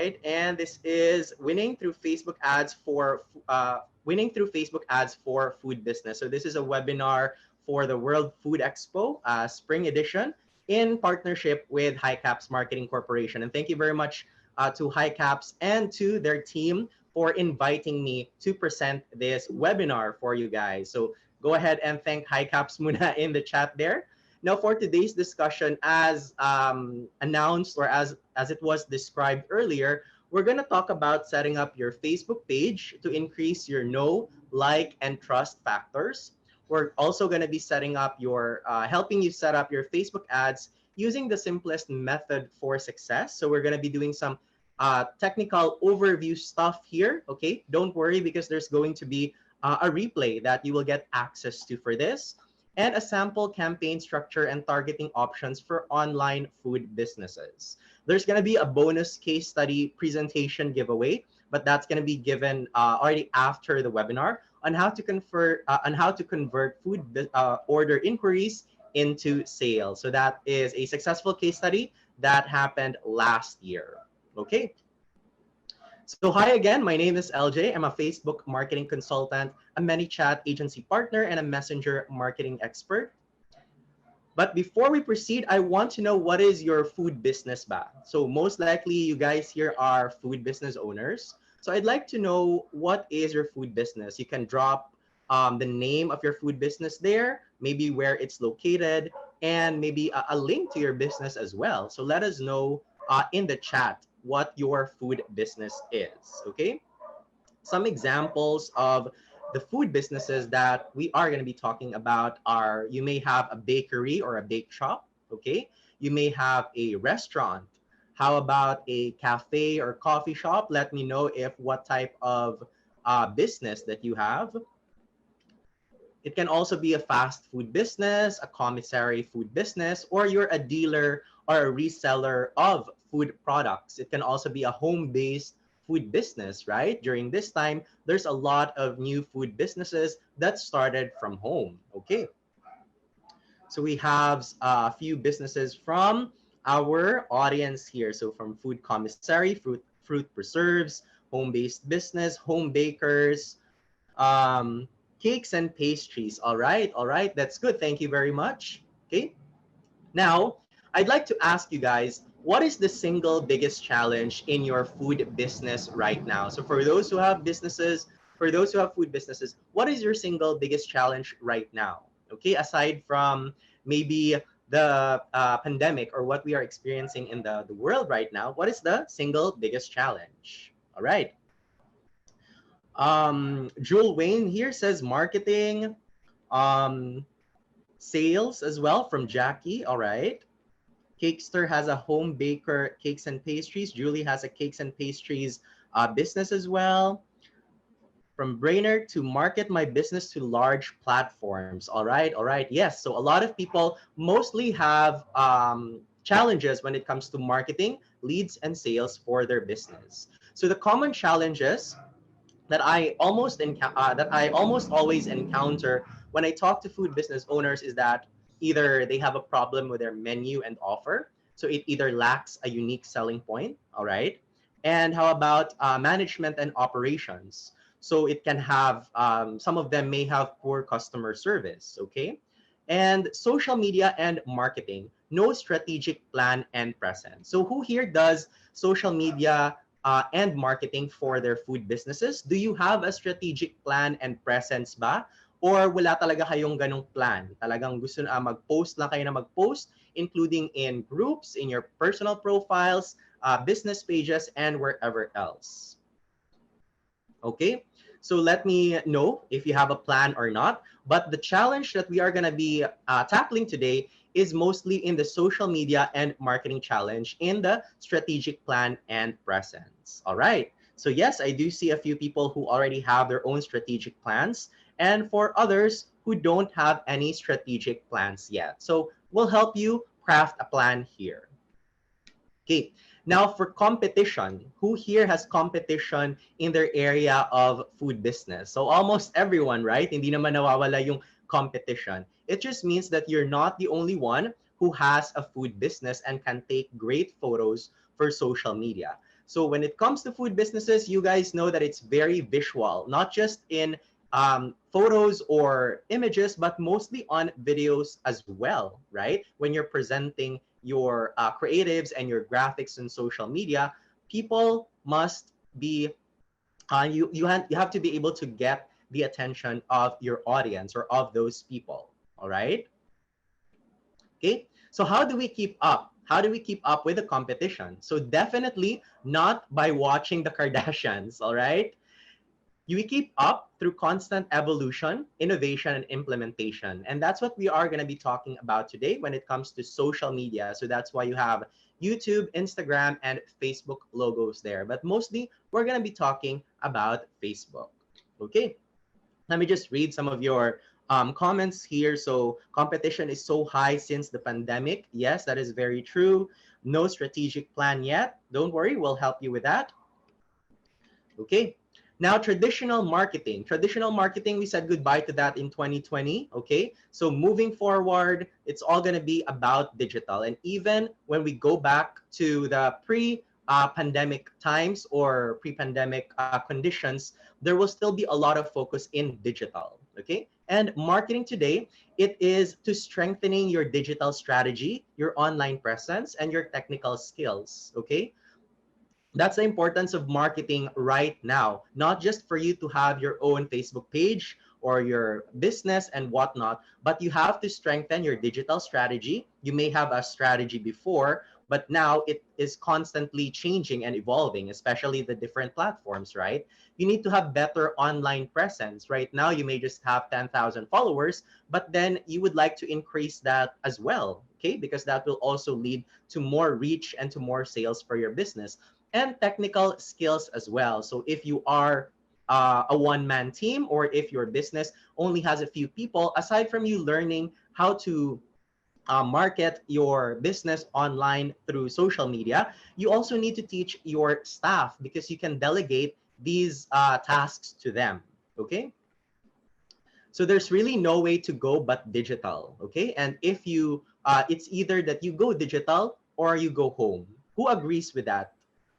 right? And this is winning through Facebook ads for food business. So this is a webinar for the World Food Expo, Spring Edition, in partnership with HICAPS Marketing Corporation. And thank you very much to HICAPS and to their team for inviting me to present this webinar for you guys. So go ahead and thank HICAPS muna in the chat there. Now, for today's discussion, as announced or as it was described earlier, we're going to talk about setting up your Facebook page to increase your know, like, and trust factors. We're also going to be setting up your, helping you set up your Facebook ads using the simplest method for success. So we're going to be doing some technical overview stuff here. Okay, don't worry because there's going to be a replay that you will get access to for this, and a sample campaign structure and targeting options for online food businesses. There's going to be a bonus case study presentation giveaway, but that's going to be given already after the webinar on how to convert food order inquiries into sales. So that is a successful case study that happened last year. Okay. So hi again, my name is LJ. I'm a Facebook marketing consultant, a ManyChat agency partner, and a messenger marketing expert. But before we proceed, I want to know, what is your food business ba? So most likely you guys here are food business owners. So I'd like to know, what is your food business? You can drop the name of your food business there, maybe where it's located, and maybe a link to your business as well. So let us know in the chat what your food business is, okay? Some examples of the food businesses that we are going to be talking about are, you may have a bakery or a bake shop, okay? You may have a restaurant. How about a cafe or coffee shop? Let me know if what type of business that you have. It can also be a fast food business, a commissary food business, or you're a dealer or a reseller of food products. It can also be a home-based food business, right? During this time, there's a lot of new food businesses that started from home, okay? So we have a few businesses from our audience here. So from food commissary, fruit preserves, home-based business, home bakers, cakes and pastries. All right, that's good. Thank you very much. Okay, now I'd like to ask you guys, what is the single biggest challenge in your food business right now? So for those who have businesses, for those who have food businesses, what is your single biggest challenge right now? Okay, aside from maybe the pandemic or what we are experiencing in the world right now, what is the single biggest challenge? All right. Jewel Wayne here says marketing, sales as well from Jackie. All right. Cakester has a home baker, cakes and pastries. Julie has a cakes and pastries business as well. From Brainerd, to market my business to large platforms. All right. Yes. So a lot of people mostly have challenges when it comes to marketing, leads, and sales for their business. So the common challenges that I almost always encounter when I talk to food business owners is that either they have a problem with their menu and offer, so it either lacks a unique selling point, all right? And how about management and operations? So it can have, some of them may have poor customer service, okay? And social media and marketing, no strategic plan and presence. So who here does social media and marketing for their food businesses? Do you have a strategic plan and presence ba? Or wala talaga kayong ganong plan? Talagang gusto na mag-post lang kayo na mag-post, including in groups, in your personal profiles, business pages, and wherever else. Okay, so let me know if you have a plan or not. But the challenge that we are going to be tackling today is mostly in the social media and marketing challenge in the strategic plan and presence. All right. So yes, I do see a few people who already have their own strategic plans, and for others who don't have any strategic plans yet. So we'll help you craft a plan here. Okay. Now for competition, who here has competition in their area of food business? So almost everyone, right? Hindi naman nawawala yung competition. It just means that you're not the only one who has a food business and can take great photos for social media. So when it comes to food businesses, you guys know that it's very visual, not just in photos or images, but mostly on videos as well, right? When you're presenting your creatives and your graphics on social media, people must be you have to be able to get the attention of your audience or of those people. All right. Okay. So how do we keep up? How do we keep up with the competition? So definitely not by watching the Kardashians. All right. You keep up through constant evolution, innovation, and implementation. And that's what we are going to be talking about today when it comes to social media. So that's why you have YouTube, Instagram, and Facebook logos there. But mostly, we're going to be talking about Facebook. Okay, let me just read some of your comments here. So, competition is so high since the pandemic. Yes, that is very true. No strategic plan yet. Don't worry, we'll help you with that. Okay. Now, traditional marketing. Traditional marketing, we said goodbye to that in 2020. Okay. So moving forward, it's all going to be about digital. And even when we go back to the pre-pandemic times or pre-pandemic conditions, there will still be a lot of focus in digital. Okay. And marketing today, it is to strengthening your digital strategy, your online presence, and your technical skills. Okay. That's the importance of marketing right now, not just for you to have your own Facebook page or your business and whatnot, but you have to strengthen your digital strategy. You may have a strategy before, but now it is constantly changing and evolving, especially the different platforms, right? You need to have better online presence. Right now, you may just have 10,000 followers, but then you would like to increase that as well, okay? Because that will also lead to more reach and to more sales for your business and technical skills as well. So if you are a one-man team or if your business only has a few people, aside from you learning how to market your business online through social media, you also need to teach your staff because you can delegate these tasks to them. Okay. So there's really no way to go but digital. Okay. And if you, it's either that you go digital or you go home. Who agrees with that?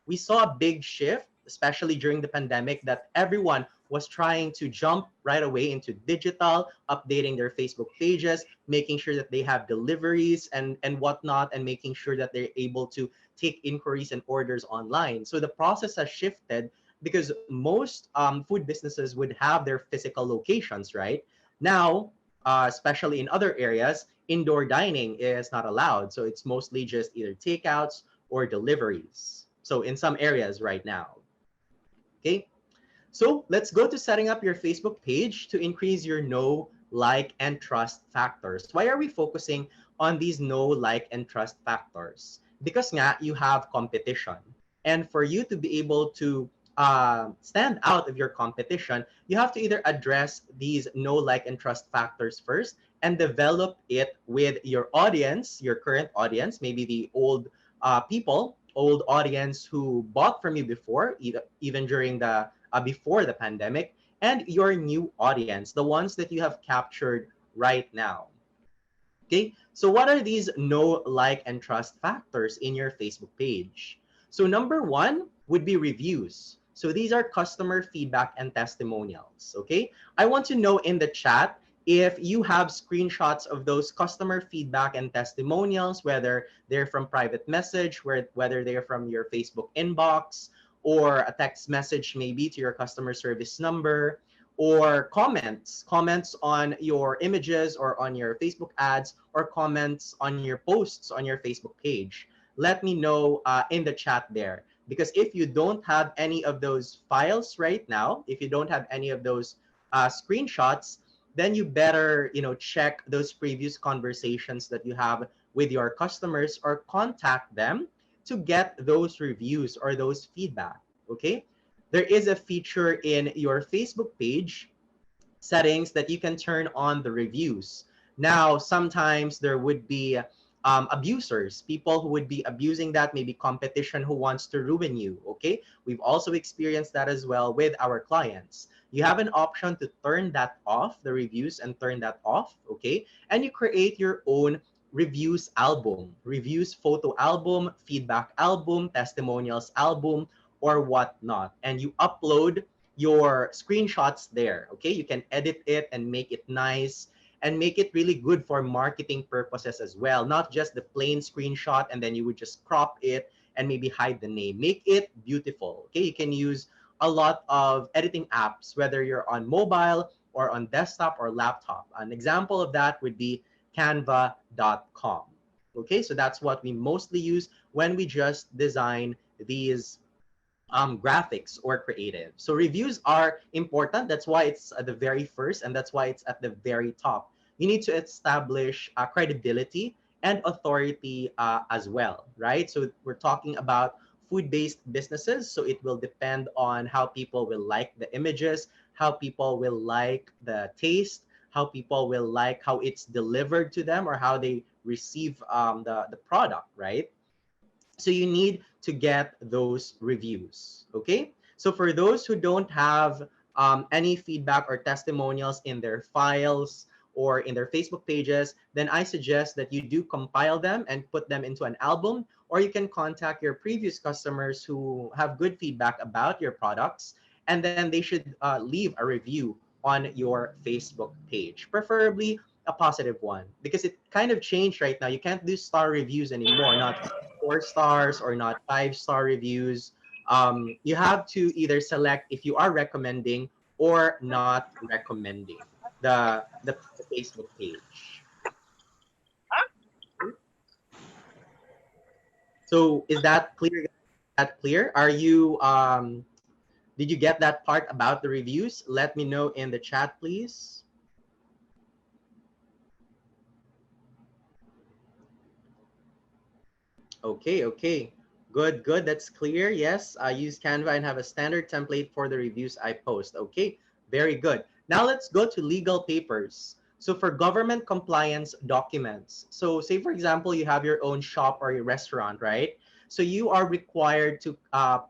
We saw a big shift, especially during the pandemic, that everyone was trying to jump right away into digital, updating their Facebook pages, making sure that they have deliveries and whatnot, and making sure that they're able to take inquiries and orders online. So the process has shifted because most food businesses would have their physical locations, right? Now, especially in other areas, indoor dining is not allowed. So it's mostly just either takeouts or deliveries. So in some areas right now. Okay. So let's go to setting up your Facebook page to increase your know, like, and trust factors. Why are we focusing on these know, like, and trust factors? Because nga, you have competition. And for you to be able to stand out of your competition, you have to either address these know, like, and trust factors first and develop it with your audience, your current audience, maybe the old people, old audience who bought from you before, even during the before the pandemic, and your new audience, the ones that you have captured right now. Okay, so what are these know, like, and trust factors in your Facebook page? So number one would be reviews. So these are customer feedback and testimonials. Okay, I want to know in the chat if you have screenshots of those customer feedback and testimonials, whether they're from private message, whether they're from your Facebook inbox, or a text message maybe to your customer service number, or comments on your images or on your Facebook ads, or comments on your posts on your Facebook page. Let me know in the chat there. Because if you don't have any of those files right now, if you don't have any of those screenshots, then you better, check those previous conversations that you have with your customers or contact them to get those reviews or those feedback. Okay. There is a feature in your Facebook page settings that you can turn on the reviews. Now, sometimes there would be abusers, people who would be abusing that, maybe competition who wants to ruin you. Okay. We've also experienced that as well with our clients. You have an option to turn that off, the reviews, and turn that off. Okay. And you create your own reviews album, reviews photo album, feedback album, testimonials album, or whatnot. And you upload your screenshots there. Okay, you can edit it and make it nice and make it really good for marketing purposes as well. Not just the plain screenshot and then you would just crop it and maybe hide the name. Make it beautiful. Okay, you can use a lot of editing apps, whether you're on mobile or on desktop or laptop. An example of that would be canva.com. Okay, so that's what we mostly use when we just design these graphics or creative. So reviews are important. That's why it's at the very first, and that's why it's at the very top. You need to establish credibility and authority as well, right? So we're talking about food-based businesses, so it will depend on how people will like the images, how people will like the taste, how people will like how it's delivered to them, or how they receive the product, right? So you need to get those reviews. Okay, so for those who don't have any feedback or testimonials in their files or in their Facebook pages, then I suggest that you do compile them and put them into an album, or you can contact your previous customers who have good feedback about your products, and then they should leave a review on your Facebook page, preferably a positive one, because it kind of changed right now. You can't do star reviews anymore, not 4 stars or not 5-star reviews. You have to either select if you are recommending or not recommending the Facebook page. So is that clear? That clear? Are you did you get that part about the reviews? Let me know in the chat, please. Okay, okay. Good, good. That's clear. Yes, I use Canva and have a standard template for the reviews I post. Okay, very good. Now let's go to legal papers. So for government compliance documents, so say for example, you have your own shop or your restaurant, right? So you are required to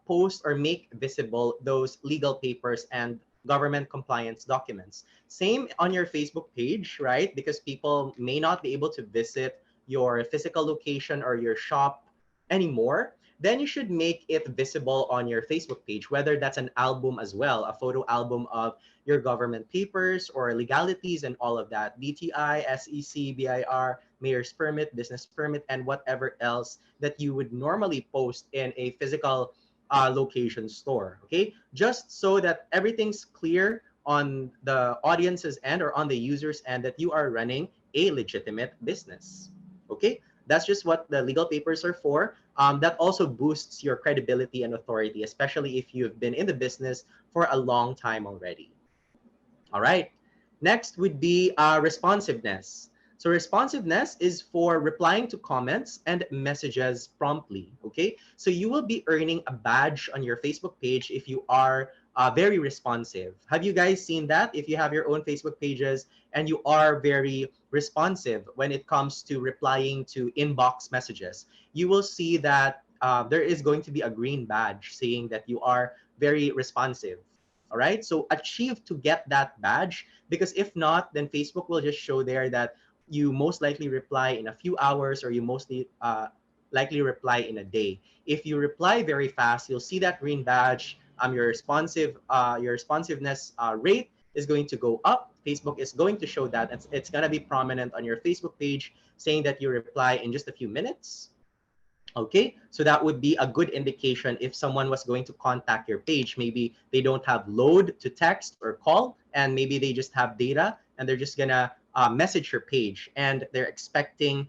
post or make visible those legal papers and government compliance documents. Same on your Facebook page, right? Because people may not be able to visit your physical location or your shop anymore, then you should make it visible on your Facebook page, whether that's an album as well, a photo album of your government papers or legalities and all of that, DTI, SEC, BIR, mayor's permit, business permit, and whatever else that you would normally post in a physical location store, okay? Just so that everything's clear on the audience's end or on the user's end that you are running a legitimate business. Okay, that's just what the legal papers are for. That also boosts your credibility and authority, especially if you've been in the business for a long time already. All right, next would be responsiveness. So responsiveness is for replying to comments and messages promptly, okay? So you will be earning a badge on your Facebook page if you are very responsive. Have you guys seen that? If you have your own Facebook pages and you are very responsive when it comes to replying to inbox messages, you will see that there is going to be a green badge saying that you are very responsive. All right, so achieve to get that badge, because if not, then Facebook will just show there that you most likely reply in a few hours, or you mostly likely reply in a day. If you reply very fast, you'll see that green badge. Your responsiveness rate is going to go up. Facebook is going to show that it's going to be prominent on your Facebook page, saying that you reply in just a few minutes. Okay, so that would be a good indication if someone was going to contact your page. Maybe they don't have load to text or call, and maybe they just have data and they're just gonna message your page, and they're expecting,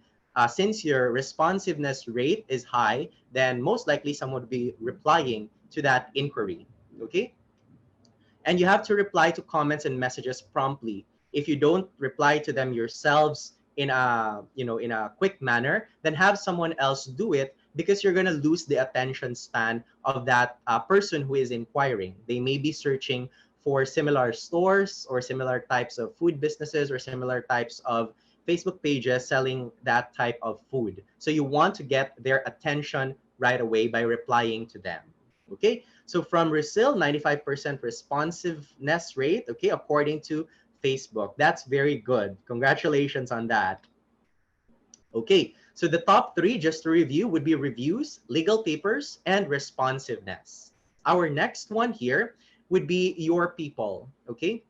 since your responsiveness rate is high, then most likely someone would be replying to that inquiry. Okay, and you have to reply to comments and messages promptly. If you don't reply to them yourselves in a in a quick manner, then have someone else do it, because you're going to lose the attention span of that person who is inquiring. They may be searching for similar stores or similar types of food businesses or similar types of Facebook pages selling that type of food. So you want to get their attention right away by replying to them. Okay, so from Brazil, 95% responsiveness rate, okay, according to Facebook. That's very good. Congratulations on that. Okay, so the top three, just to review, would be reviews, legal papers, and responsiveness. Our next one here would be your people. Okay,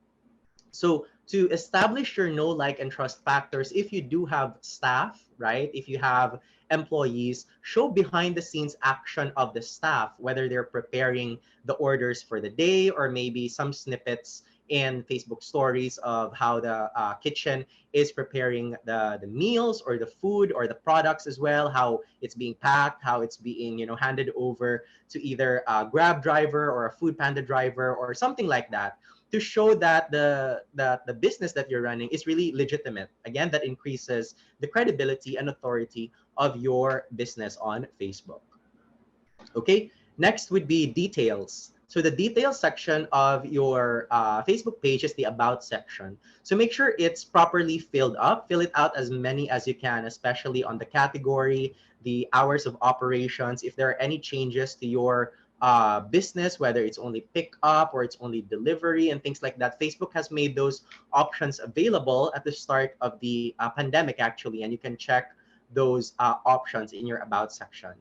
so to establish your know, like, and trust factors, if you do have staff, right? If you have employees, show behind the scenes action of the staff, whether they're preparing the orders for the day or maybe some snippets in Facebook stories of how the kitchen is preparing the meals or the food or the products as well, how it's being packed, how it's being, handed over to either a Grab driver or a Food Panda driver or something like that, to show that the business that you're running is really legitimate. Again, that increases the credibility and authority of your business on Facebook. Okay, next would be details. So the details section of your Facebook page is the about section. So make sure it's properly filled up. Fill it out as many as you can, especially on the category, the hours of operations. If there are any changes to your business, whether it's only pick up or it's only delivery and things like that, Facebook has made those options available at the start of the pandemic, actually, and you can check those options in your about section.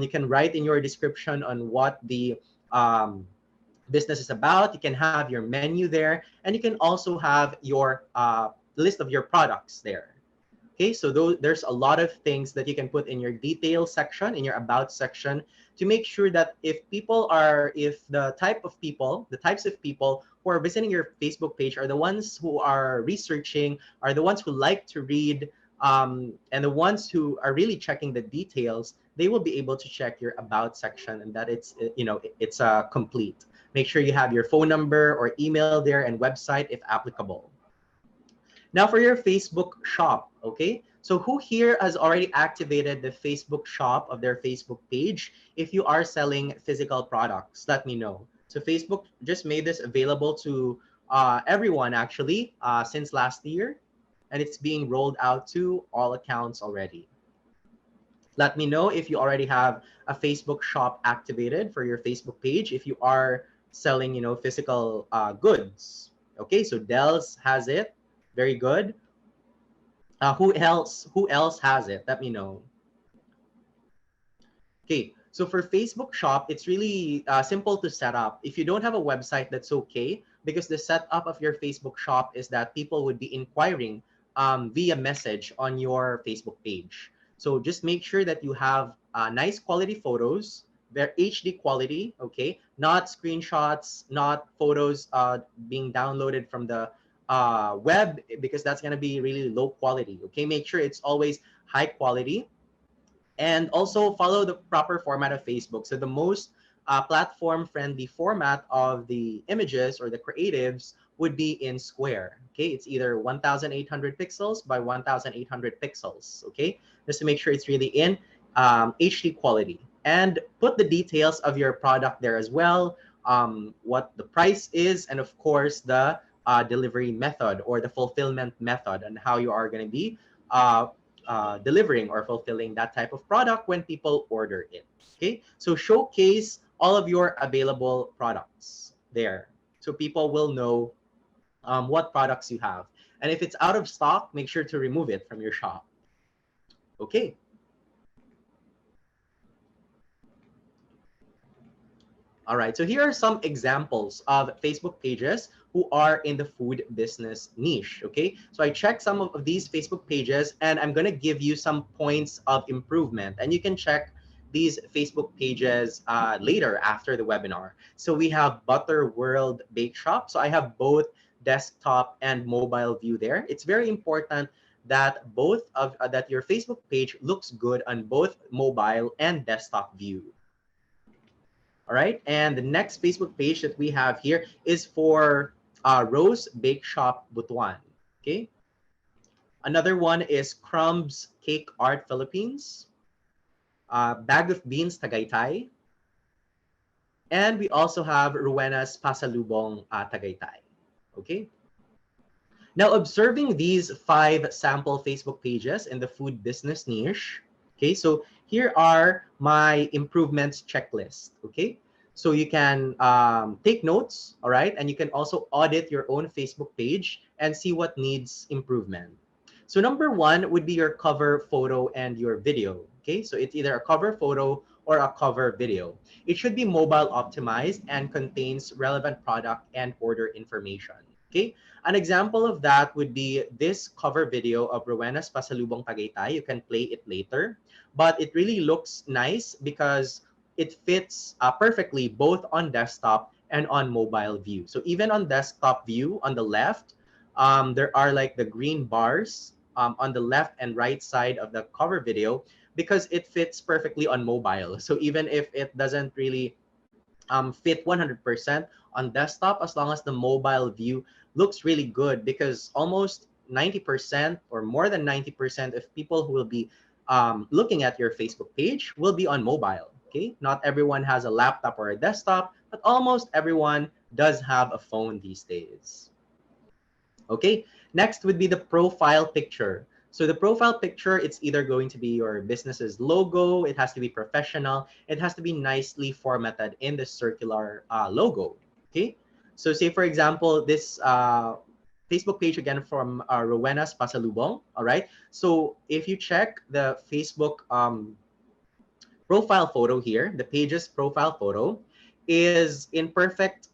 You can write in your description on what the business is about. You can have your menu there, and you can also have your list of your products there. Okay, so there's a lot of things that you can put in your details section, in your about section, to make sure that if the types of people who are visiting your Facebook page are the ones who are researching, are the ones who like to read, and the ones who are really checking the details, they will be able to check your about section and that it's complete. Make sure you have your phone number or email there and website if applicable. Now for your Facebook shop, okay? So who here has already activated the Facebook shop of their Facebook page? If you are selling physical products, let me know. So Facebook just made this available to everyone actually since last year, and it's being rolled out to all accounts already. Let me know if you already have a Facebook shop activated for your Facebook page, if you are selling, physical goods. Okay, so Dells has it. Very good. Who else has it? Let me know. Okay, so for Facebook shop, it's really simple to set up. If you don't have a website, that's okay, because the setup of your Facebook shop is that people would be inquiring via message on your Facebook page. So just make sure that you have nice quality photos. They're HD quality, okay? Not screenshots, not photos being downloaded from the web, because that's gonna be really low quality, okay? Make sure it's always high quality, and also follow the proper format of Facebook. So the most platform-friendly format of the images or the creatives would be in square. Okay, it's either 1,800 pixels by 1,800 pixels. Okay, just to make sure it's really in HD quality. And put the details of your product there as well, what the price is, and of course the delivery method or the fulfillment method, and how you are going to be delivering or fulfilling that type of product when people order it. Okay, so showcase all of your available products there, so people will know what products you have. And if it's out of stock, make sure to remove it from your shop. Okay. All right, so here are some examples of Facebook pages who are in the food business niche, okay? So I checked some of these Facebook pages, and I'm gonna give you some points of improvement, and you can check these Facebook pages later after the webinar. So we have Butter World Bake Shop. So I have both desktop and mobile view there. It's very important that that your Facebook page looks good on both mobile and desktop view. All right, and the next Facebook page that we have here is for Rose Bake Shop Butuan. Okay, another one is Crumbs Cake Art Philippines, Bag of Beans Tagaytay, and we also have Ruena's Pasalubong Tagaytay. Okay. Now, observing these 5 sample Facebook pages in the food business niche, okay, so here are my improvements checklist, okay? So you can take notes, all right? And you can also audit your own Facebook page and see what needs improvement. So number one would be your cover photo and your video. Okay, so it's either a cover photo or a cover video. It should be mobile optimized and contains relevant product and order information. Okay, an example of that would be this cover video of Rowena's Pasalubong Tagaytay. You can play it later, but it really looks nice because it fits perfectly both on desktop and on mobile view. So even on desktop view on the left, there are like the green bars on the left and right side of the cover video because it fits perfectly on mobile. So even if it doesn't really fit 100% on desktop, as long as the mobile view looks really good, because almost 90% or more than 90% of people who will be looking at your Facebook page will be on mobile. Okay, not everyone has a laptop or a desktop, but almost everyone does have a phone these days. Okay, next would be the profile picture. So the profile picture, it's either going to be your business's logo, it has to be professional, it has to be nicely formatted in the circular logo. Okay, so say for example, this Facebook page again from Rowena's Pasalubong. All right, so if you check the Facebook profile photo here, the page's profile photo is in perfect,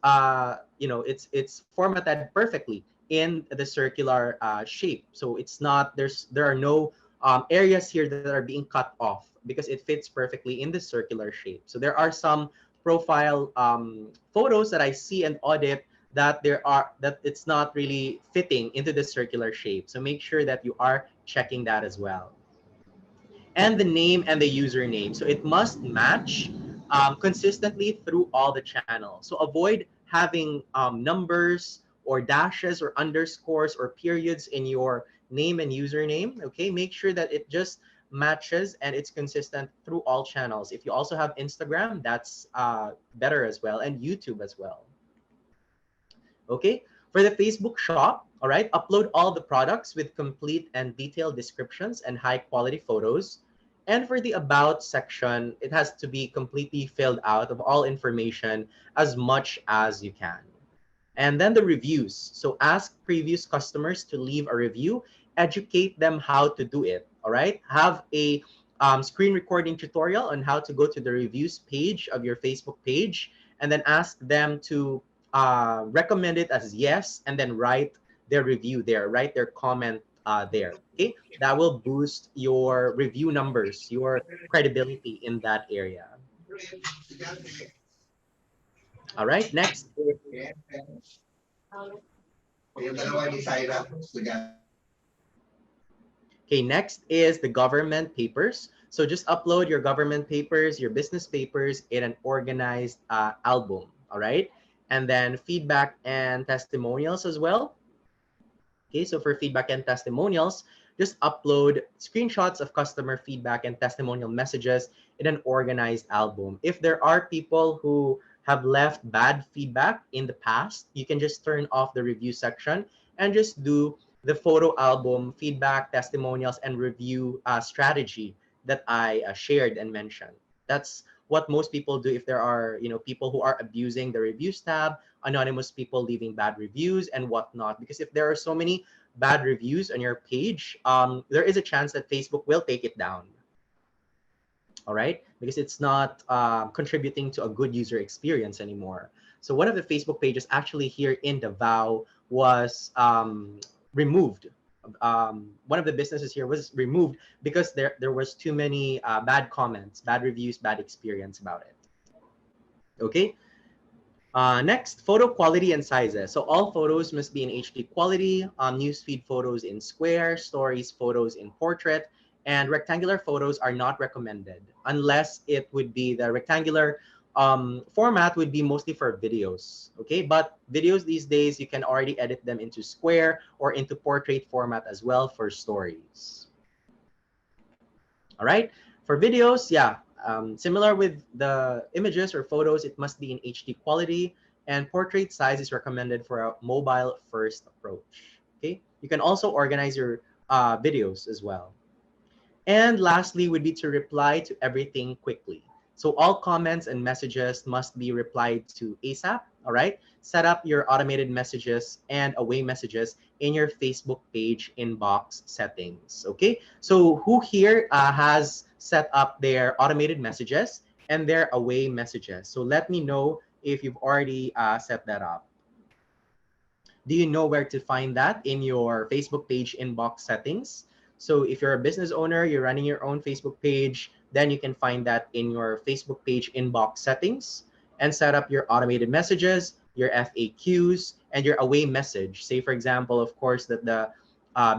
it's formatted perfectly in the circular shape. So it's not, there are no areas here that are being cut off because it fits perfectly in the circular shape. So there are some profile photos that I see and audit that it's not really fitting into the circular shape. So make sure that you are checking that as well, and the name and the username. So it must match consistently through all the channels. So avoid having numbers or dashes or underscores or periods in your name and username. Okay, make sure that it just matches and it's consistent through all channels. If you also have Instagram, that's better as well, and YouTube as well. Okay, for the Facebook shop, all right, upload all the products with complete and detailed descriptions and high quality photos. And for the about section, it has to be completely filled out of all information as much as you can. And then the reviews. So ask previous customers to leave a review, educate them how to do it. All right, have a screen recording tutorial on how to go to the reviews page of your Facebook page, and then ask them to recommend it as yes, and then write their review there, write their comment there. Okay, that will boost your review numbers, your credibility in that area. All right, next. Okay, next is the government papers. So just upload your government papers, your business papers in an organized album, all right? And then feedback and testimonials as well. Okay, so for feedback and testimonials, just upload screenshots of customer feedback and testimonial messages in an organized album. If there are people who have left bad feedback in the past, you can just turn off the review section and just do the photo album, feedback, testimonials, and review strategy that I shared and mentioned. That's what most people do if there are, people who are abusing the reviews tab, anonymous people leaving bad reviews and whatnot. Because if there are so many bad reviews on your page, there is a chance that Facebook will take it down. All right, because it's not contributing to a good user experience anymore. So one of the Facebook pages actually here in Davao was removed. One of the businesses here was removed because there was too many bad comments, bad reviews, bad experience about it. Okay. Next, photo quality and sizes. So all photos must be in HD quality, newsfeed photos in square, stories photos in portrait, and rectangular photos are not recommended unless it would be the rectangular format would be mostly for videos. Okay, but videos these days, you can already edit them into square or into portrait format as well for stories. All right, for videos, yeah, similar with the images or photos, it must be in HD quality, and portrait size is recommended for a mobile first approach. Okay, you can also organize your videos as well. And lastly would be to reply to everything quickly. So all comments and messages must be replied to ASAP. All right. Set up your automated messages and away messages in your Facebook page inbox settings. Okay. So who here has set up their automated messages and their away messages? So let me know if you've already set that up. Do you know where to find that in your Facebook page inbox settings? So if you're a business owner, you're running your own Facebook page, then you can find that in your Facebook page inbox settings and set up your automated messages, your FAQs, and your away message. Say, for example, of course, that the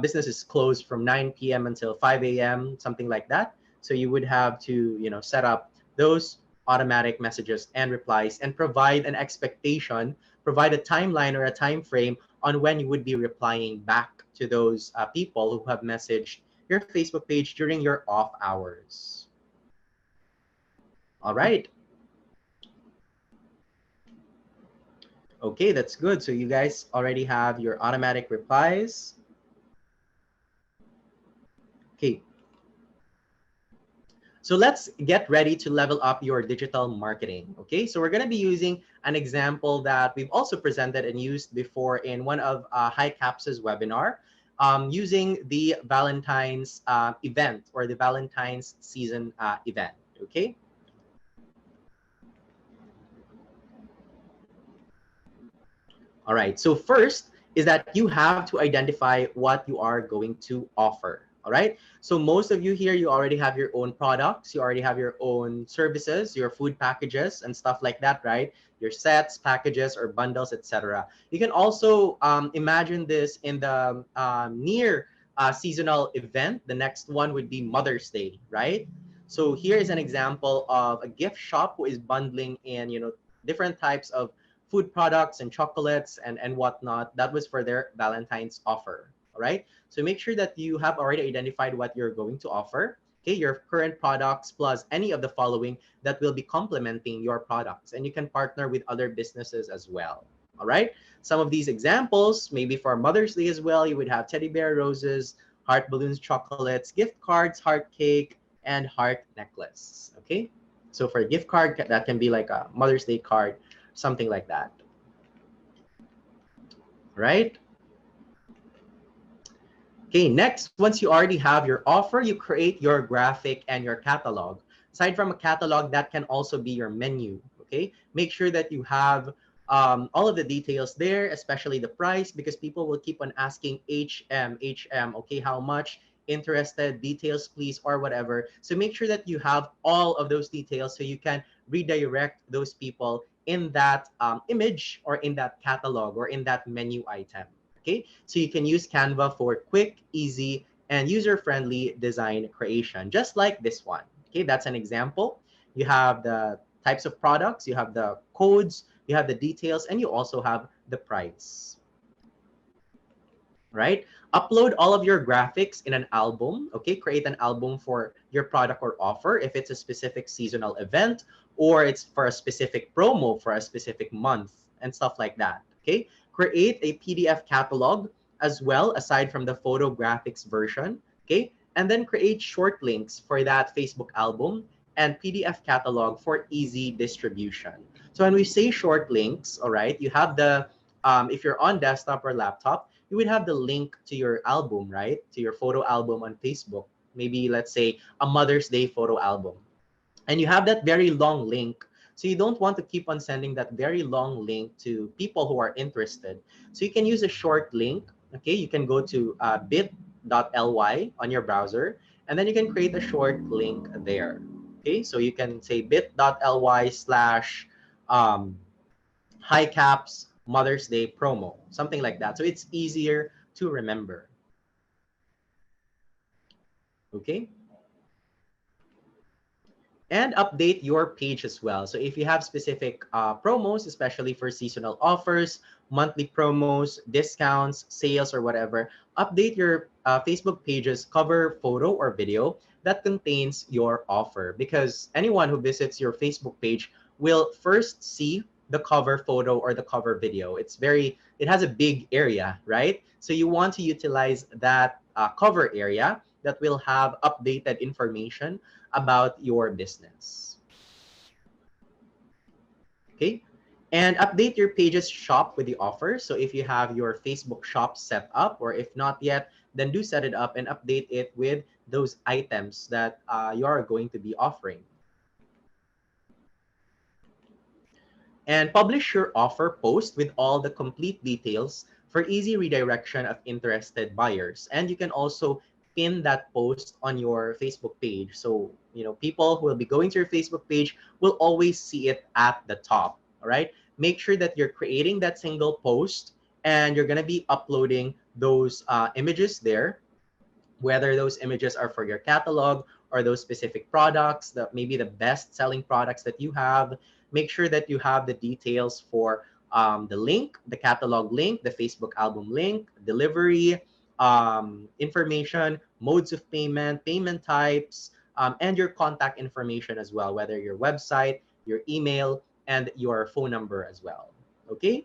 business is closed from 9 p.m. until 5 a.m., something like that. So you would have to, set up those automatic messages and replies and provide an expectation, provide a timeline or a time frame on when you would be replying back to those people who have messaged your Facebook page during your off hours. All right. Okay, that's good. So you guys already have your automatic replies. Okay. So let's get ready to level up your digital marketing. Okay, so we're going to be using an example that we've also presented and used before in one of HICAPS' webinar, using the Valentine's event or the Valentine's season event. Okay. All right, so first is that you have to identify what you are going to offer. All right, so most of you here, you already have your own products, you already have your own services, your food packages and stuff like that, right? Your sets, packages, or bundles, etc. You can also imagine this in the near seasonal event. The next one would be Mother's Day, right? So here is an example of a gift shop who is bundling in, different types of food products and chocolates and whatnot. That was for their Valentine's offer. All right. So make sure that you have already identified what you're going to offer. Okay, your current products plus any of the following that will be complementing your products. And you can partner with other businesses as well. All right. Some of these examples, maybe for Mother's Day as well, you would have teddy bear roses, heart balloons, chocolates, gift cards, heart cake, and heart necklace. Okay. So for a gift card, that can be like a Mother's Day card, something like that. Right? Okay, next, once you already have your offer, you create your graphic and your catalog. Aside from a catalog, that can also be your menu. Okay, make sure that you have all of the details there, especially the price, because people will keep on asking HM, okay, how much, interested, details please, or whatever. So make sure that you have all of those details so you can redirect those people in that image or in that catalog or in that menu item. Okay, so you can use Canva for quick, easy, and user-friendly design creation, just like this one. Okay, that's an example. You have the types of products, you have the codes, you have the details, and you also have the price. Right? Upload all of your graphics in an album. Okay, create an album for your product or offer if it's a specific seasonal event or it's for a specific promo for a specific month and stuff like that. Okay, create a PDF catalog as well aside from the photo graphics version. Okay, and then create short links for that Facebook album and PDF catalog for easy distribution. So when we say short links, all right, you have the if you're on desktop or laptop, you would have the link to your album, right? To your photo album on Facebook. Maybe let's say a Mother's Day photo album. And you have that very long link. So you don't want to keep on sending that very long link to people who are interested. So you can use a short link. Okay, you can go to bit.ly on your browser, and then you can create a short link there. Okay, so you can say bit.ly/ HICAPS Mother's Day promo, something like that. So it's easier to remember. Okay. And update your page as well. So if you have specific promos, especially for seasonal offers, monthly promos, discounts, sales, or whatever, update your Facebook page's cover photo or video that contains your offer, because anyone who visits your Facebook page will first see the cover photo or the cover video. It has a big area, right? So you want to utilize that cover area that will have updated information about your business. Okay. And update your page's shop with the offer. So if you have your Facebook shop set up, or if not yet, then do set it up and update it with those items that you are going to be offering. And publish your offer post with all the complete details for easy redirection of interested buyers. And you can also pin that post on your Facebook page. So, people who will be going to your Facebook page will always see it at the top. All right. Make sure that you're creating that single post and you're going to be uploading those images there, whether those images are for your catalog or those specific products, that maybe the best selling products that you have. Make sure that you have the details for the link, the catalog link, the Facebook album link, delivery information, modes of payment, payment types, and your contact information as well, whether your website, your email, and your phone number as well. Okay?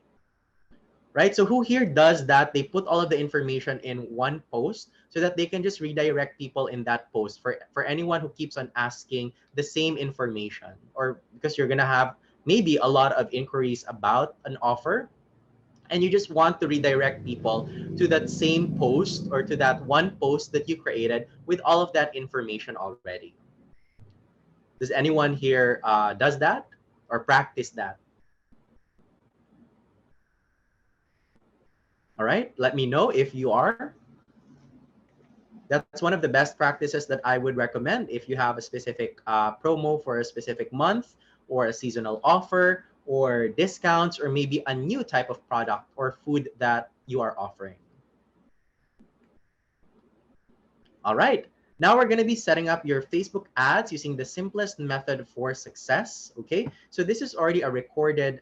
Right? So who here does that? They put all of the information in one post so that they can just redirect people in that post for anyone who keeps on asking the same information, or because you're going to have maybe a lot of inquiries about an offer and you just want to redirect people to that same post or to that one post that you created with all of that information already. Does anyone here does that or practice that? All right, let me know if you are. That's one of the best practices that I would recommend if you have a specific promo for a specific month, or a seasonal offer, or discounts, or maybe a new type of product or food that you are offering. All right. Now we're going to be setting up your Facebook ads using the simplest method for success. Okay. So this is already a recorded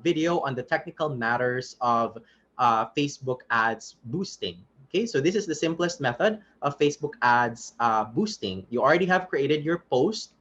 video on the technical matters of Facebook ads boosting. Okay. So this is the simplest method of Facebook ads boosting. You already have created your post,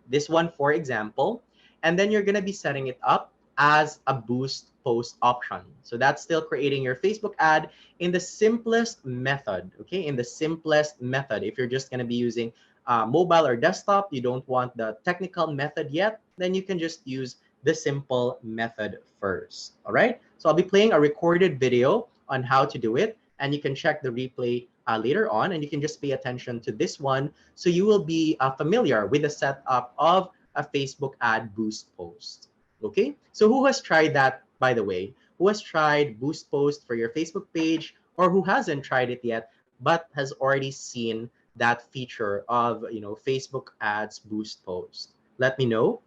this one, for example, and then you're going to be setting it up as a boost post option. So that's still creating your Facebook ad in the simplest method, okay? In the simplest method. If you're just going to be using mobile or desktop, you don't want the technical method yet, then you can just use the simple method first, all right? So I'll be playing a recorded video on how to do it, and you can check the replay later on, and you can just pay attention to this one so you will be familiar with the setup of a Facebook ad boost post. Okay, so who has tried that, by the way? Who has tried boost post for your Facebook page, or who hasn't tried it yet but has already seen that feature of Facebook ads boost post? Let me know.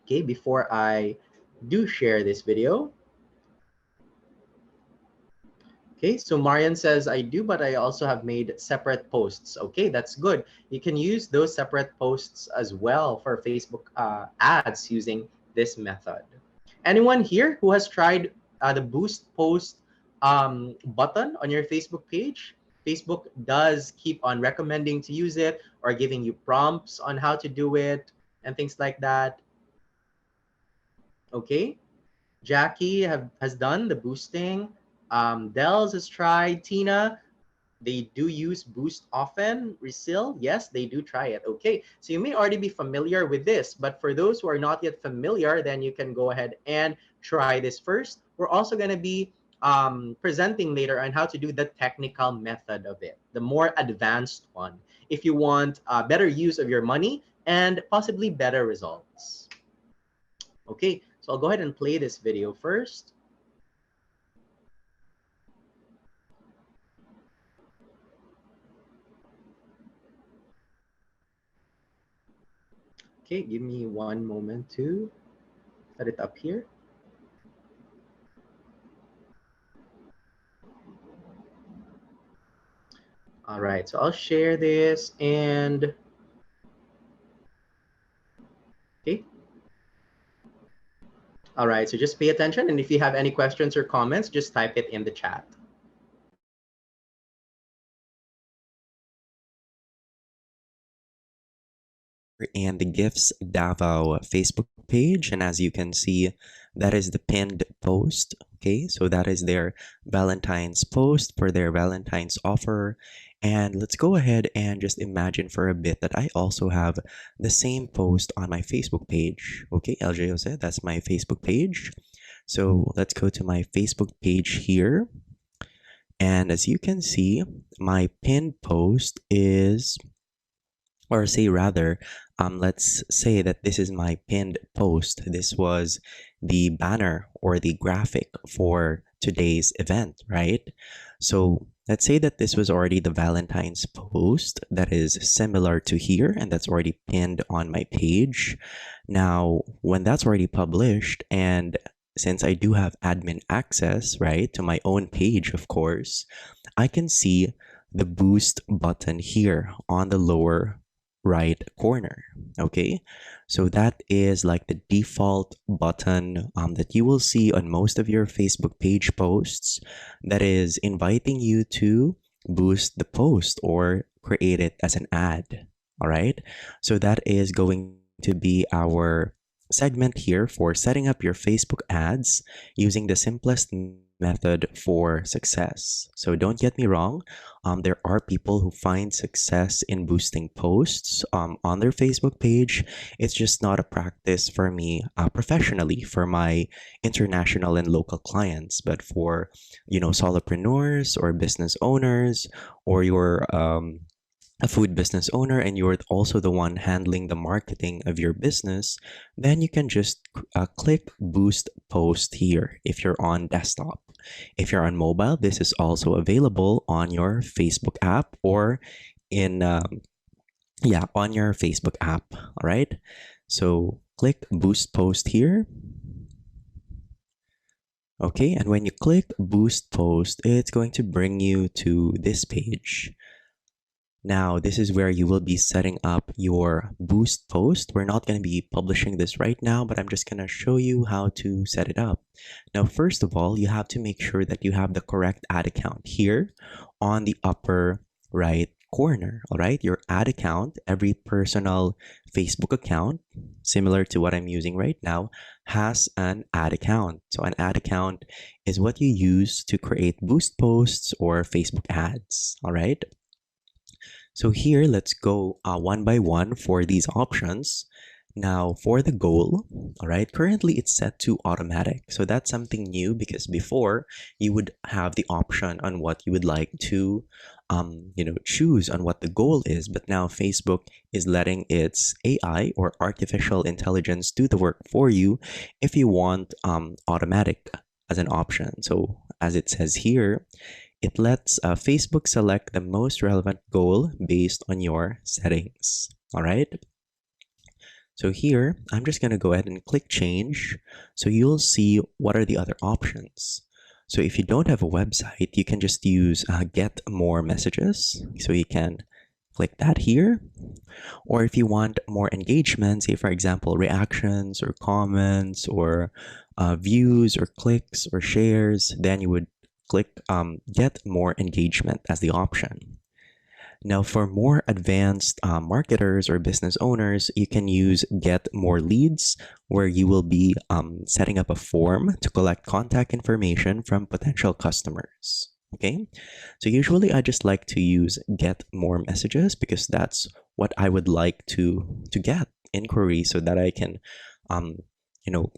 Okay, before I do share this video. Okay, so Marian says, I do, but I also have made separate posts. Okay, that's good. You can use those separate posts as well for Facebook ads using this method. Anyone here who has tried the boost post button on your Facebook page? Facebook does keep on recommending to use it or giving you prompts on how to do it and things like that. Okay, Jackie has done the boosting. Dels has tried. Tina, they do use boost often. Resil, yes, they do try it. Okay, so you may already be familiar with this, but for those who are not yet familiar, then you can go ahead and try this first. We're also going to be presenting later on how to do the technical method of it, the more advanced one, if you want better use of your money and possibly better results. Okay, so I'll go ahead and play this video first. Okay, give me one moment to set it up here. All right, so I'll share this and okay. All right, so just pay attention, and if you have any questions or comments, just type it in the chat. And the Gifts Davao Facebook page, and as you can see, that is the pinned post. Okay, so that is their Valentine's post for their Valentine's offer, And let's go ahead and just imagine for a bit that I also have the same post on my Facebook page. Okay, LJ Jose, that's my Facebook page. So let's go to my Facebook page here. And as you can see, my pinned post is, or say rather, let's say that this is my pinned post. This was the banner or the graphic for today's event, right? So let's say that this was already the Valentine's post that is similar to here, and that's already pinned on my page. Now, when that's already published, and since I do have admin access, right, to my own page, of course, I can see the boost button here on the lower right corner. Okay, so that is like the default button that you will see on most of your Facebook page posts, that is inviting you to boost the post or create it as an ad. All right, so that is going to be our segment here for setting up your Facebook ads using the simplest method for success. So don't get me wrong, there are people who find success in boosting posts on their Facebook page. It's just not a practice for me professionally for my international and local clients, but for solopreneurs or business owners, or your a food business owner and you're also the one handling the marketing of your business, then you can just click boost post here if you're on desktop. If you're on mobile, this is also available on your Facebook app or in on your Facebook app. All right, so click boost post here. Okay, and when you click boost post, it's going to bring you to this page. Now, this is where you will be setting up your boost post. We're not going to be publishing this right now, but I'm just going to show you how to set it up. Now, first of all, you have to make sure that you have the correct ad account here on the upper right corner. All right, your ad account, every personal Facebook account, similar to what I'm using right now, has an ad account. So an ad account is what you use to create boost posts or Facebook ads. All right. So here, let's go one by one for these options. Now, for the goal, all right, currently it's set to automatic. So that's something new because before you would have the option on what you would like to, choose on what the goal is. But now Facebook is letting its AI or artificial intelligence do the work for you if you want automatic as an option. So as it says here, it lets Facebook select the most relevant goal based on your settings. All right. So here, I'm just going to go ahead and click change. So you'll see what are the other options. So if you don't have a website, you can just use get more messages. So you can click that here. Or if you want more engagement, say for example, reactions or comments or views or clicks or shares, then you would click get more engagement as the option. Now, for more advanced marketers or business owners, you can use get more leads, where you will be setting up a form to collect contact information from potential customers. Okay, so usually I just like to use get more messages because that's what I would like to get inquiries so that I can you know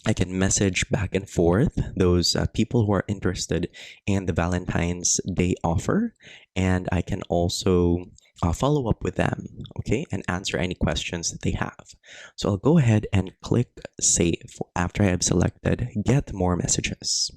I can message back and forth those people who are interested in the Valentine's Day offer, and I can also follow up with them, okay, and answer any questions that they have. So I'll go ahead and click save after I have selected get more messages.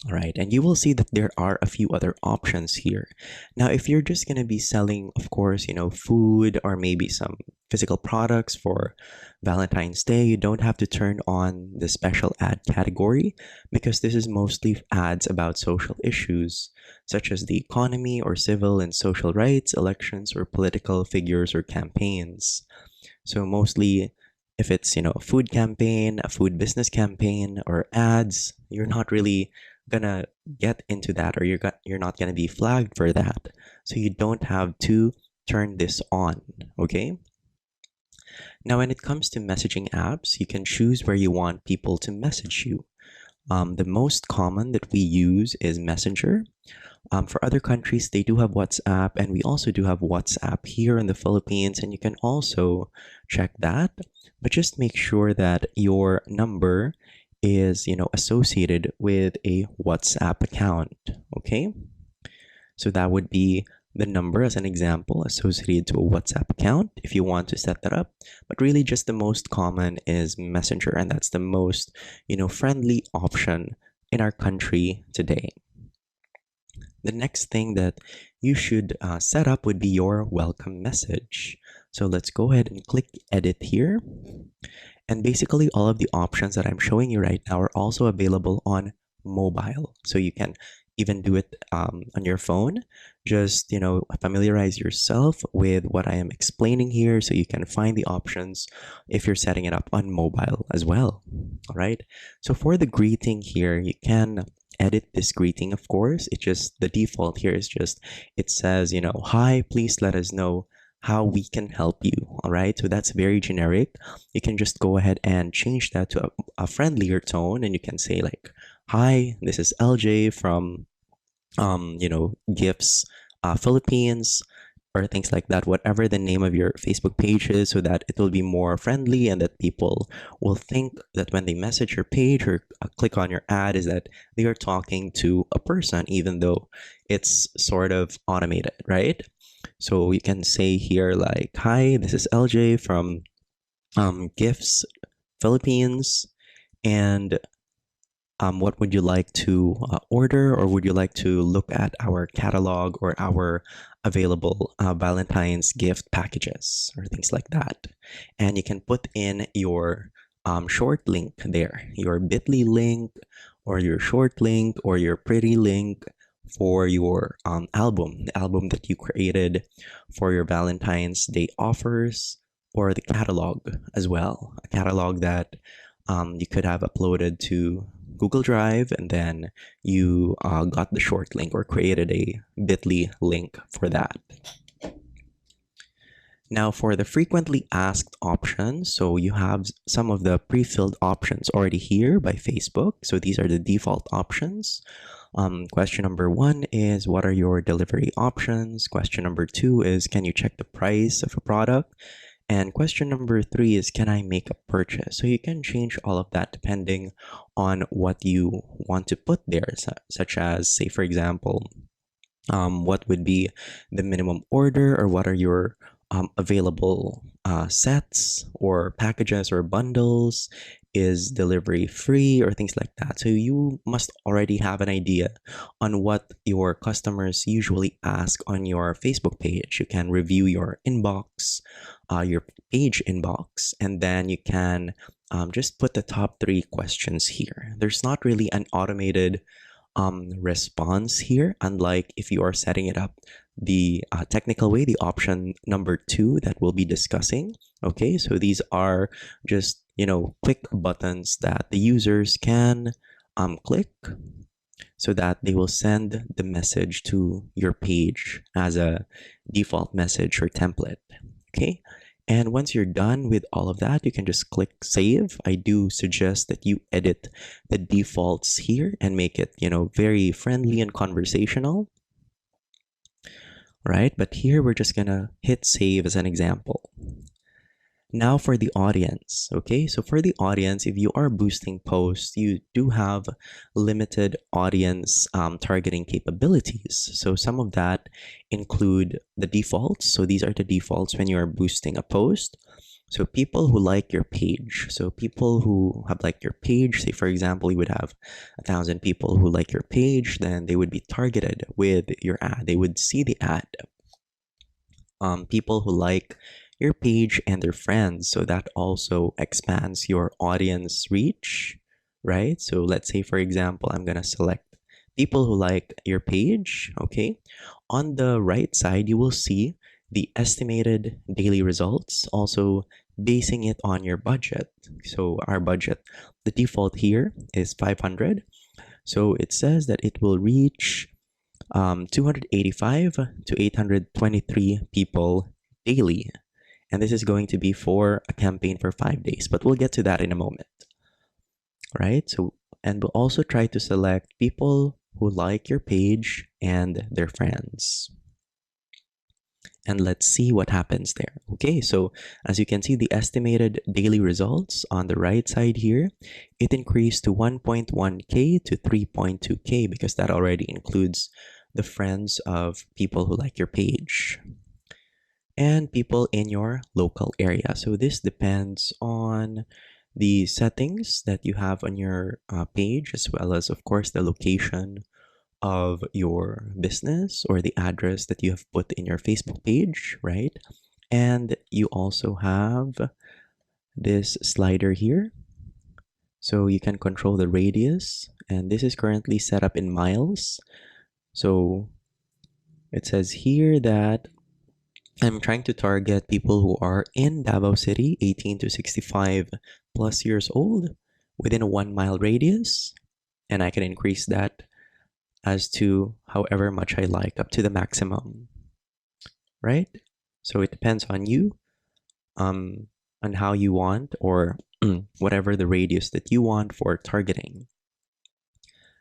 All right, and you will see that there are a few other options here. Now, if you're just going to be selling, of course, food or maybe some physical products for Valentine's Day, you don't have to turn on the special ad category because this is mostly ads about social issues such as the economy or civil and social rights, elections, or political figures or campaigns. So mostly if it's, a food campaign, a food business campaign, or ads, you're not really gonna get into that, or you're not gonna be flagged for that. So you don't have to turn this on, okay? Now, when it comes to messaging apps, you can choose where you want people to message you. The most common that we use is Messenger, For other countries, they do have WhatsApp, and we also do have WhatsApp here in the Philippines, and you can also check that. But just make sure that your number is, associated with a WhatsApp account. Okay, so that would be the number as an example associated to a WhatsApp account if you want to set that up. But really, just the most common is Messenger, and that's the most, friendly option in our country today. The next thing that you should set up would be your welcome message. So let's go ahead and click edit here. And basically all of the options that I'm showing you right now are also available on mobile. So you can even do it on your phone. Just, familiarize yourself with what I am explaining here so you can find the options if you're setting it up on mobile as well. All right. So for the greeting here, you can edit this greeting, of course. It's just the default here is just, it says, hi, please let us know how we can help you. All right. So that's very generic. You can just go ahead and change that to a friendlier tone, and you can say like, hi, this is LJ from gifts Philippines, or things like that, whatever the name of your Facebook page is, so that it will be more friendly and that people will think that when they message your page or click on your ad is that they are talking to a person, even though it's sort of automated, right? So you can say here like, hi, this is LJ from Gifts Philippines, and what would you like to order, or would you like to look at our catalog or our available Valentine's gift packages or things like that? And you can put in your short link there, your bit.ly link or your short link or your pretty link for your the album that you created for your Valentine's Day offers, or the catalog as well, a catalog that you could have uploaded to Google Drive, and then you got the short link or created a bit.ly link for that. Now for the frequently asked options, so you have some of the pre-filled options already here by Facebook. So these are the default options. Question number 1 is, what are your delivery options? Question number 2 is, can you check the price of a product? And question number 3 is, can I make a purchase? So you can change all of that depending on what you want to put there, such as, say, for example, what would be the minimum order, or what are your available sets or packages or bundles? Is delivery free, or things like that? So you must already have an idea on what your customers usually ask on your Facebook page. You can review your inbox, your page inbox, and then you can just put the top 3 questions here. There's not really an automated response here, unlike if you are setting it up the technical way, the option number 2 that we'll be discussing. Okay, so these are just quick buttons that the users can click so that they will send the message to your page as a default message or template. Okay, and once you're done with all of that, you can just click save. I do suggest that you edit the defaults here and make it, very friendly and conversational. Right? But here we're just gonna hit save as an example. Now for the audience, okay? So for the audience, if you are boosting posts, you do have limited audience targeting capabilities. So some of that include the defaults. So these are the defaults when you are boosting a post. So people who like your page. So people who have liked your page, say for example, you would have 1,000 people who like your page, then they would be targeted with your ad. They would see the ad. People who like your page and their friends, so that also expands your audience reach, right? So let's say for example, I'm gonna select people who like your page. Okay, on the right side you will see the estimated daily results, also basing it on your budget. So our budget, the default here is 500, so it says that it will reach 285 to 823 people daily. And this is going to be for a campaign for 5 days, but we'll get to that in a moment. Right? So, and we'll also try to select people who like your page and their friends. And let's see what happens there. Okay, so as you can see, the estimated daily results on the right side here, it increased to 1.1K to 3.2K because that already includes the friends of people who like your page and people in your local area. So this depends on the settings that you have on your page, as well as, of course, the location of your business or the address that you have put in your Facebook page, right? And you also have this slider here. So you can control the radius, and this is currently set up in miles. So it says here that I'm trying to target people who are in Davao City, 18 to 65 plus years old, within a 1 mile radius. And I can increase that as to however much I like, up to the maximum, right? So it depends on you, on how you want, or whatever the radius that you want for targeting.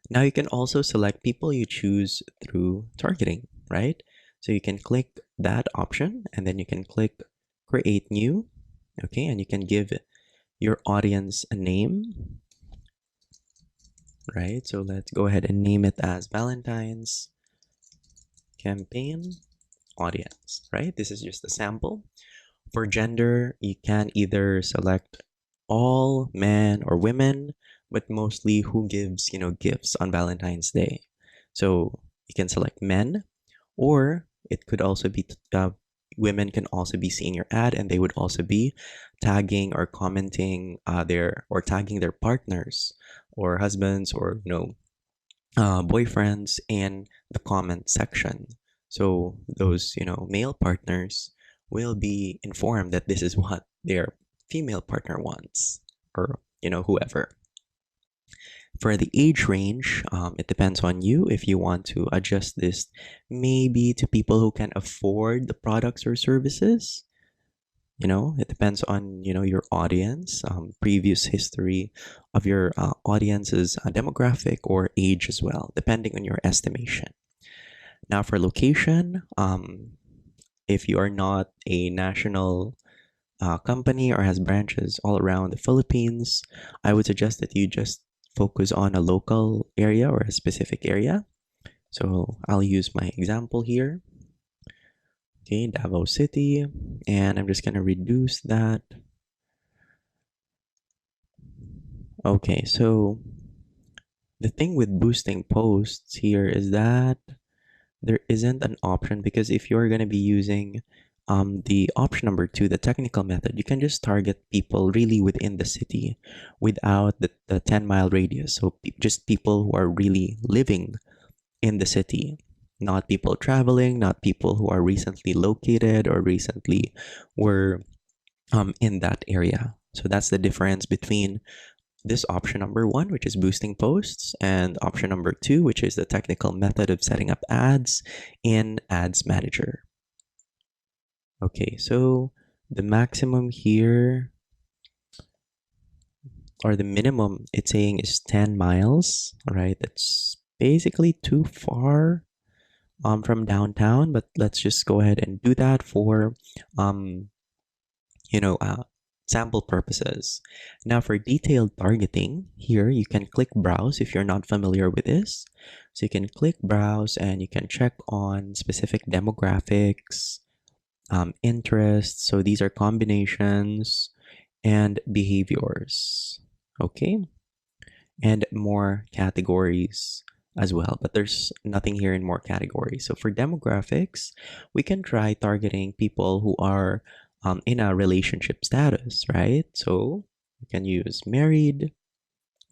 Now you can also select people you choose through targeting, right? So you can click that option and then you can click create new, okay? And you can give your audience a name, right? So let's go ahead and name it as Valentine's Campaign Audience, right? This is just a sample. For gender, you can either select all men or women, but mostly who gives, gifts on Valentine's Day. So you can select men, or it could also be women can also be seeing your ad, and they would also be tagging or commenting or tagging their partners or husbands or boyfriends in the comment section. So those male partners will be informed that this is what their female partner wants, or whoever. For the age range, it depends on you if you want to adjust this maybe to people who can afford the products or services. It depends on your audience, previous history of your audience's demographic or age as well, depending on your estimation. Now for location, if you are not a national company or has branches all around the Philippines, I would suggest that you just focus on a local area or a specific area. So I'll use my example here. Okay, Davao City, and I'm just gonna reduce that. Okay, so the thing with boosting posts here is that there isn't an option, because if you're gonna be using the option number 2, the technical method, you can just target people really within the city without the 10-mile radius. So just people who are really living in the city, not people traveling, not people who are recently located or recently were in that area. So that's the difference between this option number 1, which is boosting posts, and option number 2, which is the technical method of setting up ads in Ads Manager. Okay, so the maximum here, or the minimum it's saying, is 10 miles. All right, that's basically too far from downtown, but let's just go ahead and do that for sample purposes. Now for detailed targeting, here you can click browse if you're not familiar with this. So you can click browse and you can check on specific demographics, interests. So these are combinations and behaviors. Okay, and more categories as well, but there's nothing here in more categories. So for demographics, we can try targeting people who are in a relationship status, right? So you can use married,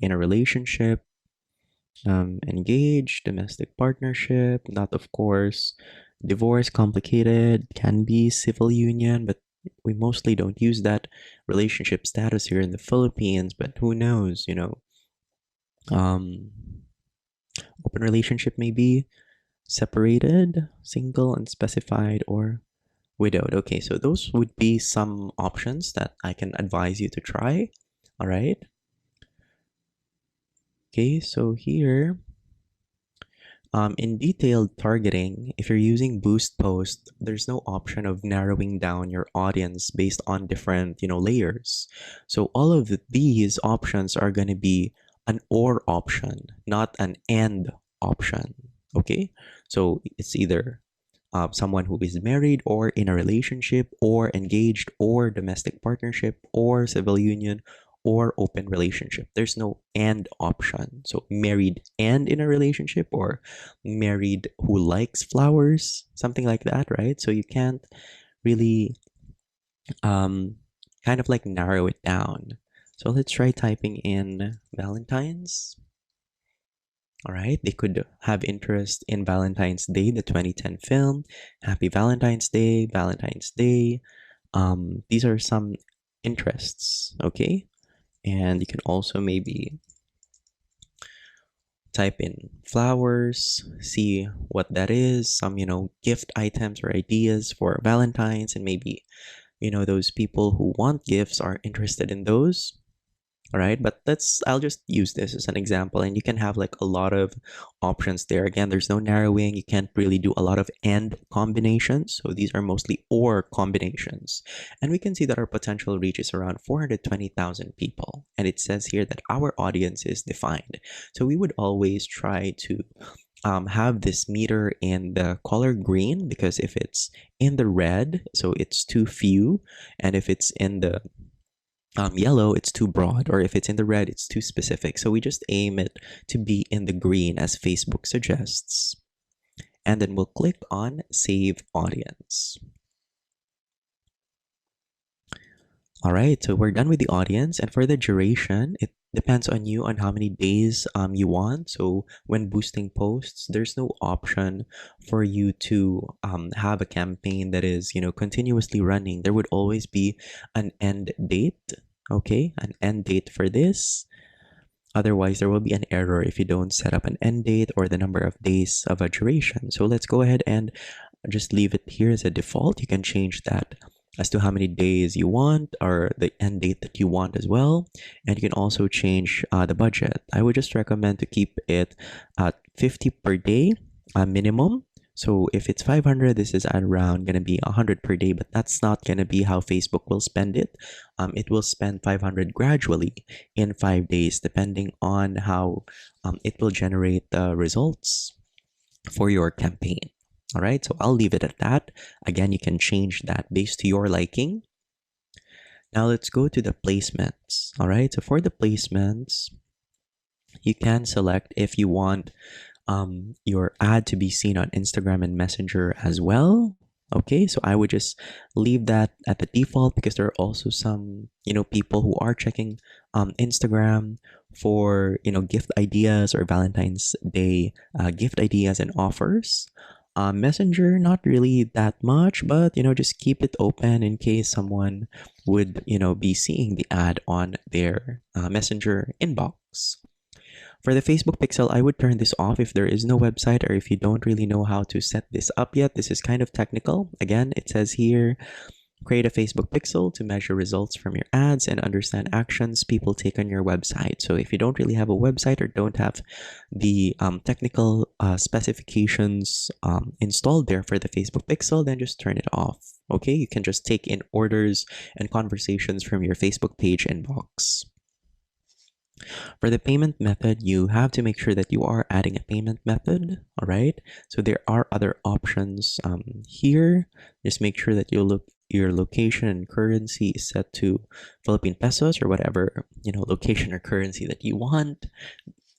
in a relationship, engaged, domestic partnership, not of course, divorce, complicated, can be civil union, but we mostly don't use that relationship status here in the Philippines, but who knows, open relationship maybe, separated, single, unspecified, or widowed. Okay, so those would be some options that I can advise you to try. All right. Okay, so here in detailed targeting, if you're using boost post, there's no option of narrowing down your audience based on different, layers. So all of these options are going to be an or option, not an and option. Okay, so it's either someone who is married or in a relationship or engaged or domestic partnership or civil union or open relationship. There's no and option. So married and in a relationship, or married who likes flowers, something like that, right? So you can't really kind of like narrow it down. So let's try typing in Valentine's. All right, they could have interest in Valentine's Day, the 2010 film, Happy Valentine's Day, Valentine's Day. These are some interests, okay? And you can also maybe type in flowers, see what that is, some, gift items or ideas for Valentine's, and maybe, those people who want gifts are interested in those. All right, but I'll just use this as an example, and you can have like a lot of options there. Again, there's no narrowing. You can't really do a lot of and combinations. So these are mostly or combinations. And we can see that our potential reach is around 420,000 people. And it says here that our audience is defined. So we would always try to have this meter in the color green, because if it's in the red, so it's too few. And if it's in the yellow, it's too broad, or if it's in the red, it's too specific. So we just aim it to be in the green as Facebook suggests. And then we'll click on Save Audience. All right, so we're done with the audience. And for the duration, it depends on you on how many days you want. So when boosting posts, there's no option for you to have a campaign that is, continuously running. There would always be an end date. Okay, an end date for this. Otherwise, there will be an error if you don't set up an end date or the number of days of a duration. So let's go ahead and just leave it here as a default. You can change that as to how many days you want, or the end date that you want as well. And you can also change the budget. I would just recommend to keep it at 50 per day minimum. So if it's 500, this is around going to be 100 per day, but that's not going to be how Facebook will spend it. It will spend 500 gradually in 5 days, depending on how it will generate the results for your campaign. All right, so I'll leave it at that. Again, you can change that based to your liking. Now let's go to the placements. All right, so for the placements, you can select if you want your ad to be seen on Instagram and Messenger as well. Okay, so I would just leave that at the default, because there are also some, people who are checking Instagram for, gift ideas or Valentine's Day gift ideas and offers. Messenger, not really that much, but, just keep it open in case someone would, be seeing the ad on their Messenger inbox. For the Facebook pixel, I would turn this off if there is no website, or if you don't really know how to set this up yet. This is kind of technical. Again, it says here, create a Facebook pixel to measure results from your ads and understand actions people take on your website. So if you don't really have a website or don't have the technical specifications installed there for the Facebook pixel, then just turn it off. Okay, you can just take in orders and conversations from your Facebook page inbox. For the payment method, you have to make sure that you are adding a payment method. All right, so there are other options here. Just make sure that your location and currency is set to Philippine pesos, or whatever location or currency that you want.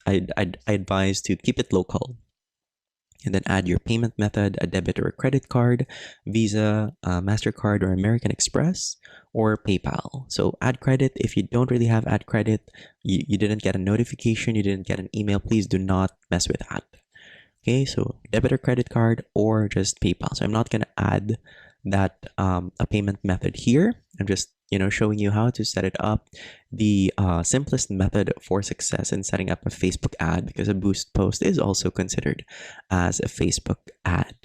I advise to keep it local. And then add your payment method, a debit or a credit card, Visa, MasterCard, or American Express, or PayPal. So add credit. If you don't really have add credit, you didn't get a notification, you didn't get an email, please do not mess with that. Okay, so debit or credit card, or just PayPal. So I'm not going to add that a payment method here. I'm just showing you how to set it up. The simplest method for success in setting up a Facebook ad, because a boost post is also considered as a Facebook ad.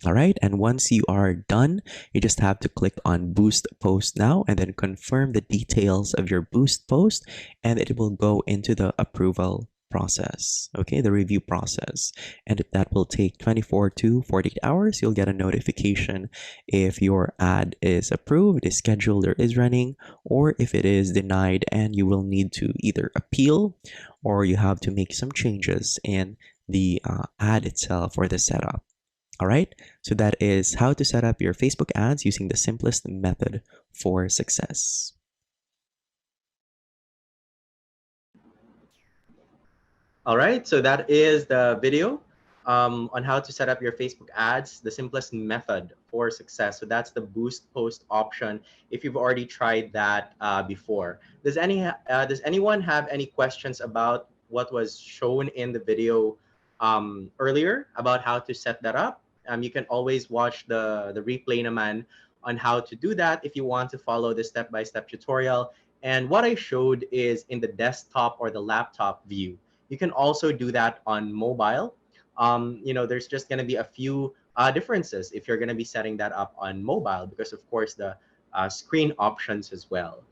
All right, and once you are done, you just have to click on boost post now, and then confirm the details of your boost post, and it will go into the approval process, okay, the review process. And that will take 24 to 48 hours. You'll get a notification if your ad is approved, is scheduled, or is running, or if it is denied, and you will need to either appeal or you have to make some changes in the ad itself or the setup. All right, so that is how to set up your Facebook ads using the simplest method for success. All right, so that is the video on how to set up your Facebook ads, the simplest method for success. So that's the boost post option if you've already tried that before. Does anyone have any questions about what was shown in the video earlier about how to set that up? You can always watch the replay naman on how to do that if you want to follow the step-by-step tutorial. And what I showed is in the desktop or the laptop view. You can also do that on mobile. There's just going to be a few differences if you're going to be setting that up on mobile because, of course, the screen options as well.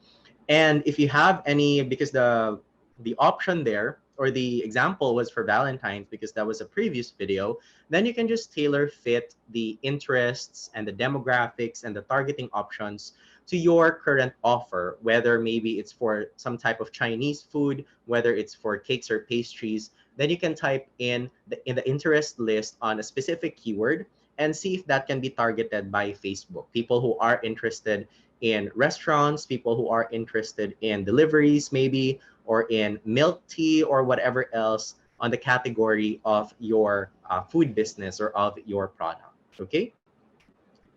And if you have any, because the option there or the example was for Valentine's because that was a previous video, then you can just tailor fit the interests and the demographics and the targeting options to your current offer, whether maybe it's for some type of Chinese food, whether it's for cakes or pastries. Then you can type in the interest list on a specific keyword and see if that can be targeted by Facebook. People who are interested in restaurants, people who are interested in deliveries maybe, or in milk tea or whatever else on the category of your food business or of your product. Okay.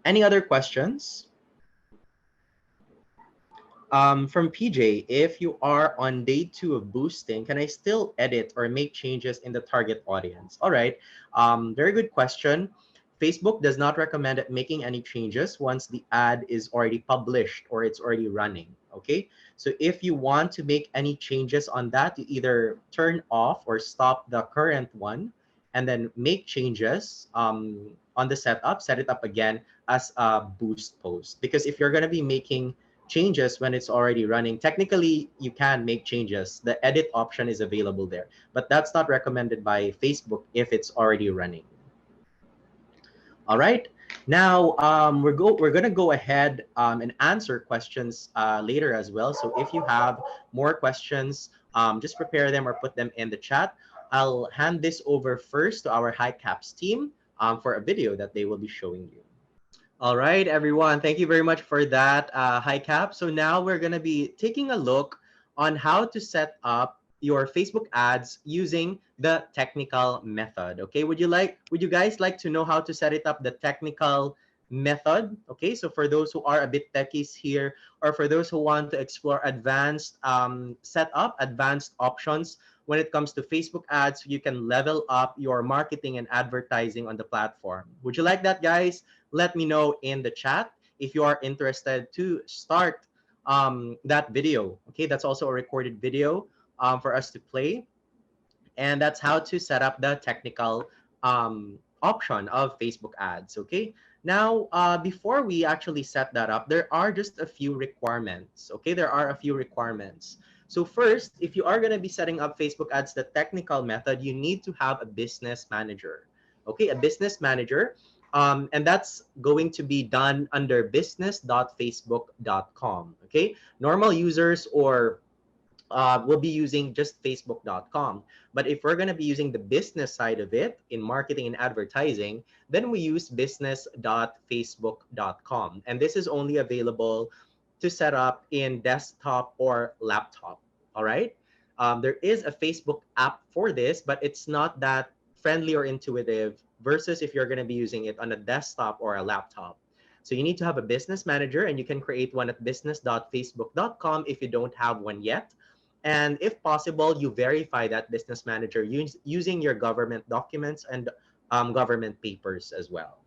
Any other questions? From PJ, if you are on day 2 of boosting, can I still edit or make changes in the target audience? All right. Very good question. Facebook does not recommend making any changes once the ad is already published or it's already running. Okay. So if you want to make any changes on that, you either turn off or stop the current one and then make changes on the setup, set it up again as a boost post. Because if you're going to be making changes when it's already running, technically you can make changes. The edit option is available there, but that's not recommended by Facebook if it's already running. All right. Now we're gonna go ahead and answer questions later as well. So if you have more questions, just prepare them or put them in the chat. I'll hand this over first to our HICAPS team for a video that they will be showing you. All right, everyone. Thank you very much for that, HiCap. So now we're going to be taking a look on how to set up your Facebook ads using the technical method. Okay, would you guys like to know how to set it up the technical method? Okay, so for those who are a bit techies here, or for those who want to explore advanced setup, advanced options when it comes to Facebook ads, you can level up your marketing and advertising on the platform. Would you like that, guys? Let me know in the chat if you are interested to start that video. Okay, that's also a recorded video for us to play. And that's how to set up the technical option of Facebook ads. Okay, now before we actually set that up, there are just a few requirements. Okay, there are a few requirements. So first, if you are going to be setting up Facebook ads the technical method, you need to have a business manager. Okay, a business manager. And that's going to be done under business.facebook.com. Okay, normal users or we'll be using just facebook.com. But if we're going to be using the business side of it in marketing and advertising, then we use business.facebook.com. And this is only available to set up in desktop or laptop. All right. There is a Facebook app for this, but it's not that friendly or intuitive versus if you're going to be using it on a desktop or a laptop. So you need to have a business manager, and you can create one at business.facebook.com if you don't have one yet. And if possible, you verify that business manager using your government documents and government papers as well.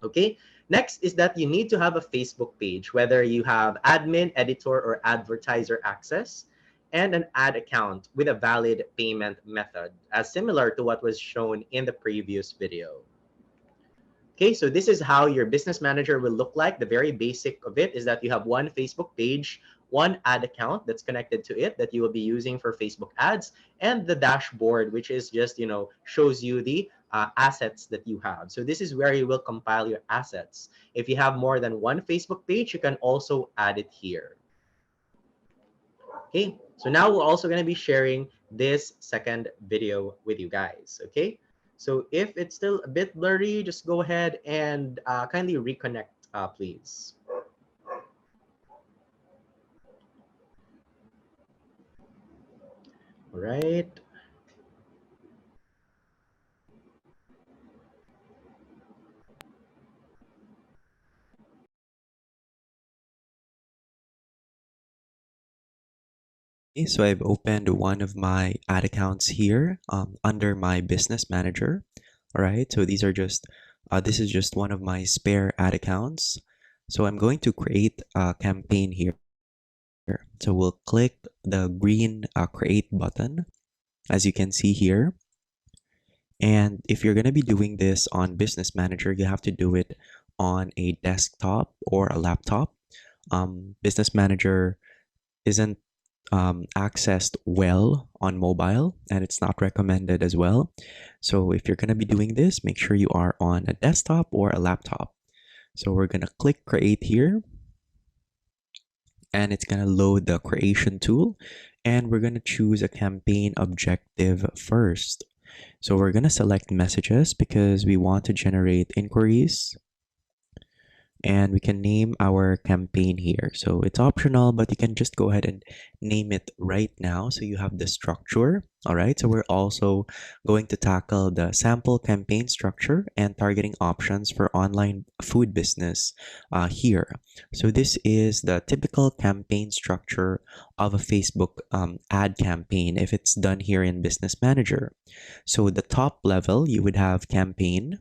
Okay. Next is that you need to have a Facebook page, whether you have admin, editor, or advertiser access, and an ad account with a valid payment method, as similar to what was shown in the previous video. Okay, so this is how your business manager will look like. The very basic of it is that you have one Facebook page one ad account that's connected to it that you will be using for Facebook ads, and the dashboard, which is just, shows you the assets that you have. So this is where you will compile your assets. If you have more than one Facebook page, you can also add it here. Okay, so now we're also going to be sharing this second video with you guys. Okay, so if it's still a bit blurry, just go ahead and kindly reconnect, please. All right. Okay, so I've opened one of my ad accounts here under my business manager. All right, so these are just, this is just one of my spare ad accounts. So I'm going to create a campaign here. So we'll click the green create button, as you can see here. And if you're going to be doing this on Business Manager, you have to do it on a desktop or a laptop. Business Manager isn't accessed well on mobile, and it's not recommended as well. So if you're going to be doing this, make sure you are on a desktop or a laptop. So we're going to click create here, and it's going to load the creation tool, and we're going to choose a campaign objective first. So we're going to select messages because we want to generate inquiries, and we can name our campaign here. So it's optional, but you can just go ahead and name it right now so you have the structure. All right, so we're also going to tackle the sample campaign structure and targeting options for online food business here. So this is the typical campaign structure of a Facebook ad campaign if it's done here in Business Manager. So the top level, you would have campaign,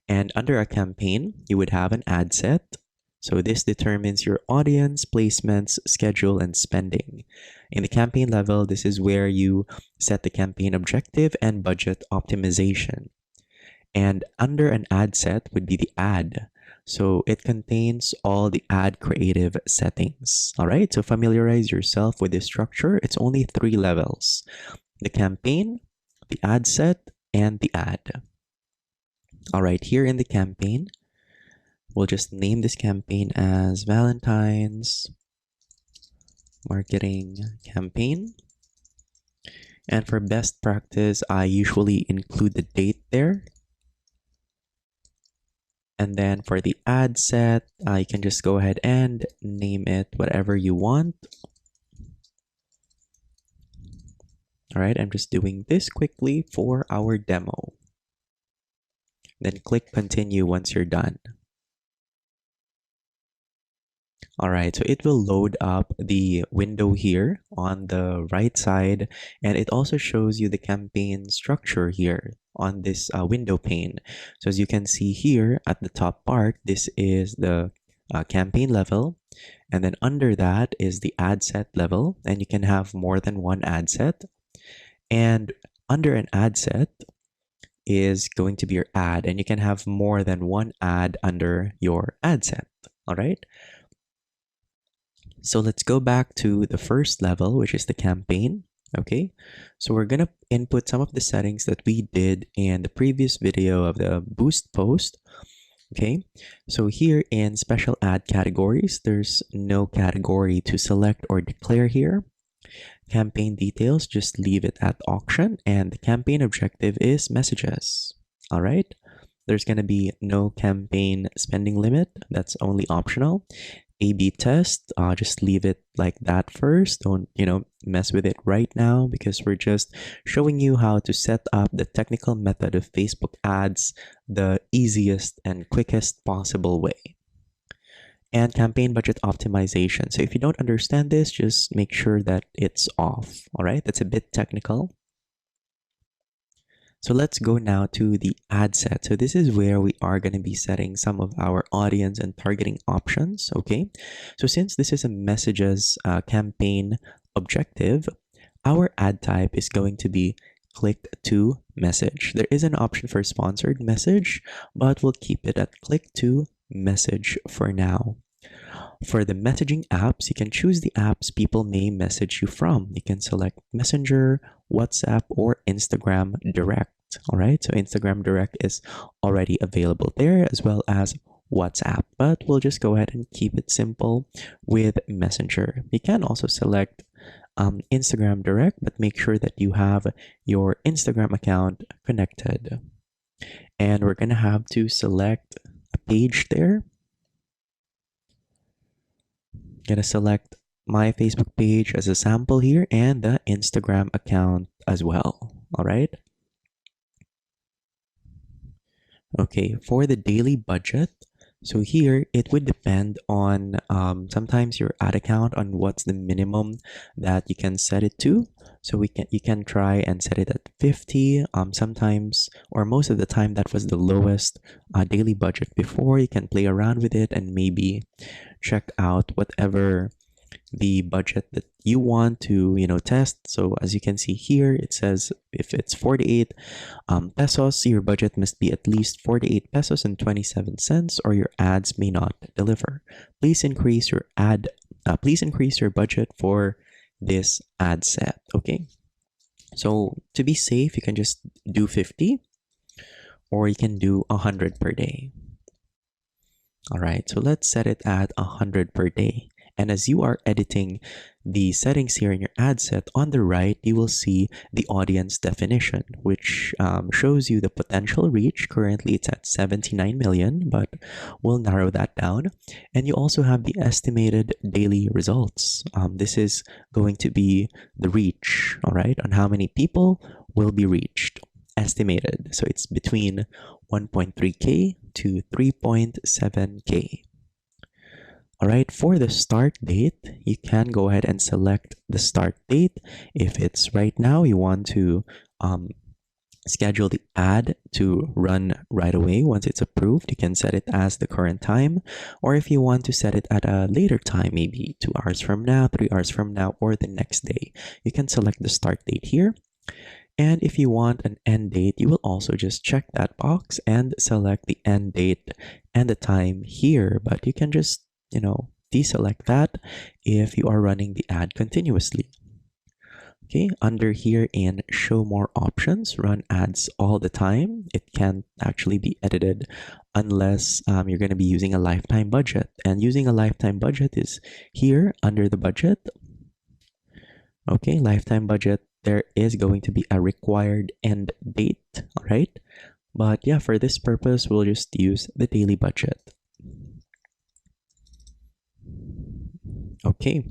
and under a campaign, you would have an ad set. So this determines your audience, placements, schedule, and spending. In the campaign level, this is where you set the campaign objective and budget optimization. And under an ad set would be the ad. So it contains all the ad creative settings. All right, so familiarize yourself with this structure. It's only 3 levels: the campaign, the ad set, and the ad. All right, here in the campaign, we'll just name this campaign as Valentine's Marketing Campaign. And for best practice, I usually include the date there. And then for the ad set, you can just go ahead and name it whatever you want. All right, I'm just doing this quickly for our demo. Then click continue once you're done. All right, so it will load up the window here on the right side, and it also shows you the campaign structure here on this window pane. So as you can see here at the top part, this is the campaign level, and then under that is the ad set level, and you can have more than one ad set. And under an ad set is going to be your ad, and you can have more than one ad under your ad set. All right. So let's go back to the first level, which is the campaign. Okay, so we're gonna input some of the settings that we did in the previous video of the boost post. Okay, so here in special ad categories, there's no category to select or declare here. Campaign details, just leave it at auction, and the campaign objective is messages. All right, there's gonna be no campaign spending limit, that's only optional. A/B test, just leave it like that first. Don't, mess with it right now because we're just showing you how to set up the technical method of Facebook ads the easiest and quickest possible way. And campaign budget optimization. So if you don't understand this, just make sure that it's off. All right, that's a bit technical. So let's go now to the ad set. So this is where we are going to be setting some of our audience and targeting options. Okay, so since this is a messages campaign objective, our ad type is going to be click to message. There is an option for sponsored message, but we'll keep it at click to message for now. For the messaging apps, you can choose the apps people may message you from. You can select Messenger, WhatsApp, or Instagram Direct. All right, so Instagram Direct is already available there, as well as WhatsApp, but we'll just go ahead and keep it simple with Messenger. You can also select Instagram Direct, but make sure that you have your Instagram account connected. And we're going to have to select a page there. Gonna select my Facebook page as a sample here and the Instagram account as well. All right. Okay, for the daily budget, so here it would depend on sometimes your ad account on what's the minimum that you can set it to. So you can try and set it at 50. Sometimes or most of the time that was the lowest daily budget before. You can play around with it and maybe check out whatever the budget that you want to test. So as you can see here, it says if it's 48 pesos, your budget must be at least 48 pesos and 27 cents, or your ads may not deliver. Please increase your budget for this ad set. Okay, so to be safe, you can just do 50, or you can do 100 per day. All right, so let's set it at 100 per day. And as you are editing the settings here in your ad set, on the right, you will see the audience definition, which shows you the potential reach. Currently, it's at 79 million, but we'll narrow that down. And you also have the estimated daily results. This is going to be the reach, all right, on how many people will be reached, estimated. So it's between 1.3K to 3.7K. All right, for the start date, you can go ahead and select the start date. If it's right now, you want to schedule the ad to run right away. Once it's approved, you can set it as the current time. Or if you want to set it at a later time, maybe 2 hours from now, 3 hours from now, or the next day, you can select the start date here. And if you want an end date, you will also just check that box and select the end date and the time here. But you can just deselect that if you are running the ad continuously. Okay, under here in show more options, run ads all the time. It can't actually be edited unless you're going to be using a lifetime budget. And using a lifetime budget is here under the budget. Okay, lifetime budget, there is going to be a required end date, all right? But yeah, for this purpose, we'll just use the daily budget. Okay,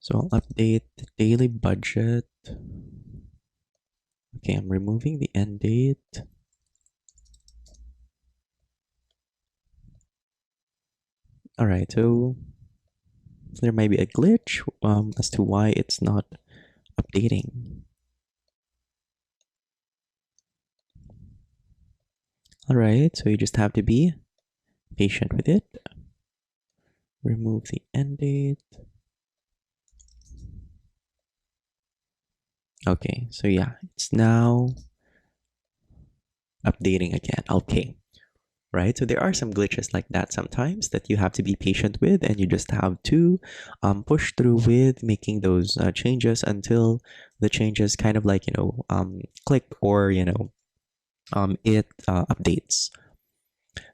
so I'll update the daily budget. Okay, I'm removing the end date. All right, so there might be a glitch as to why it's not updating. All right, so you just have to be patient with it. Remove the end date. Okay, so yeah, it's now updating again. Okay, right? So there are some glitches like that sometimes that you have to be patient with, and you just have to push through with making those changes until the changes kind of like, click or, it updates.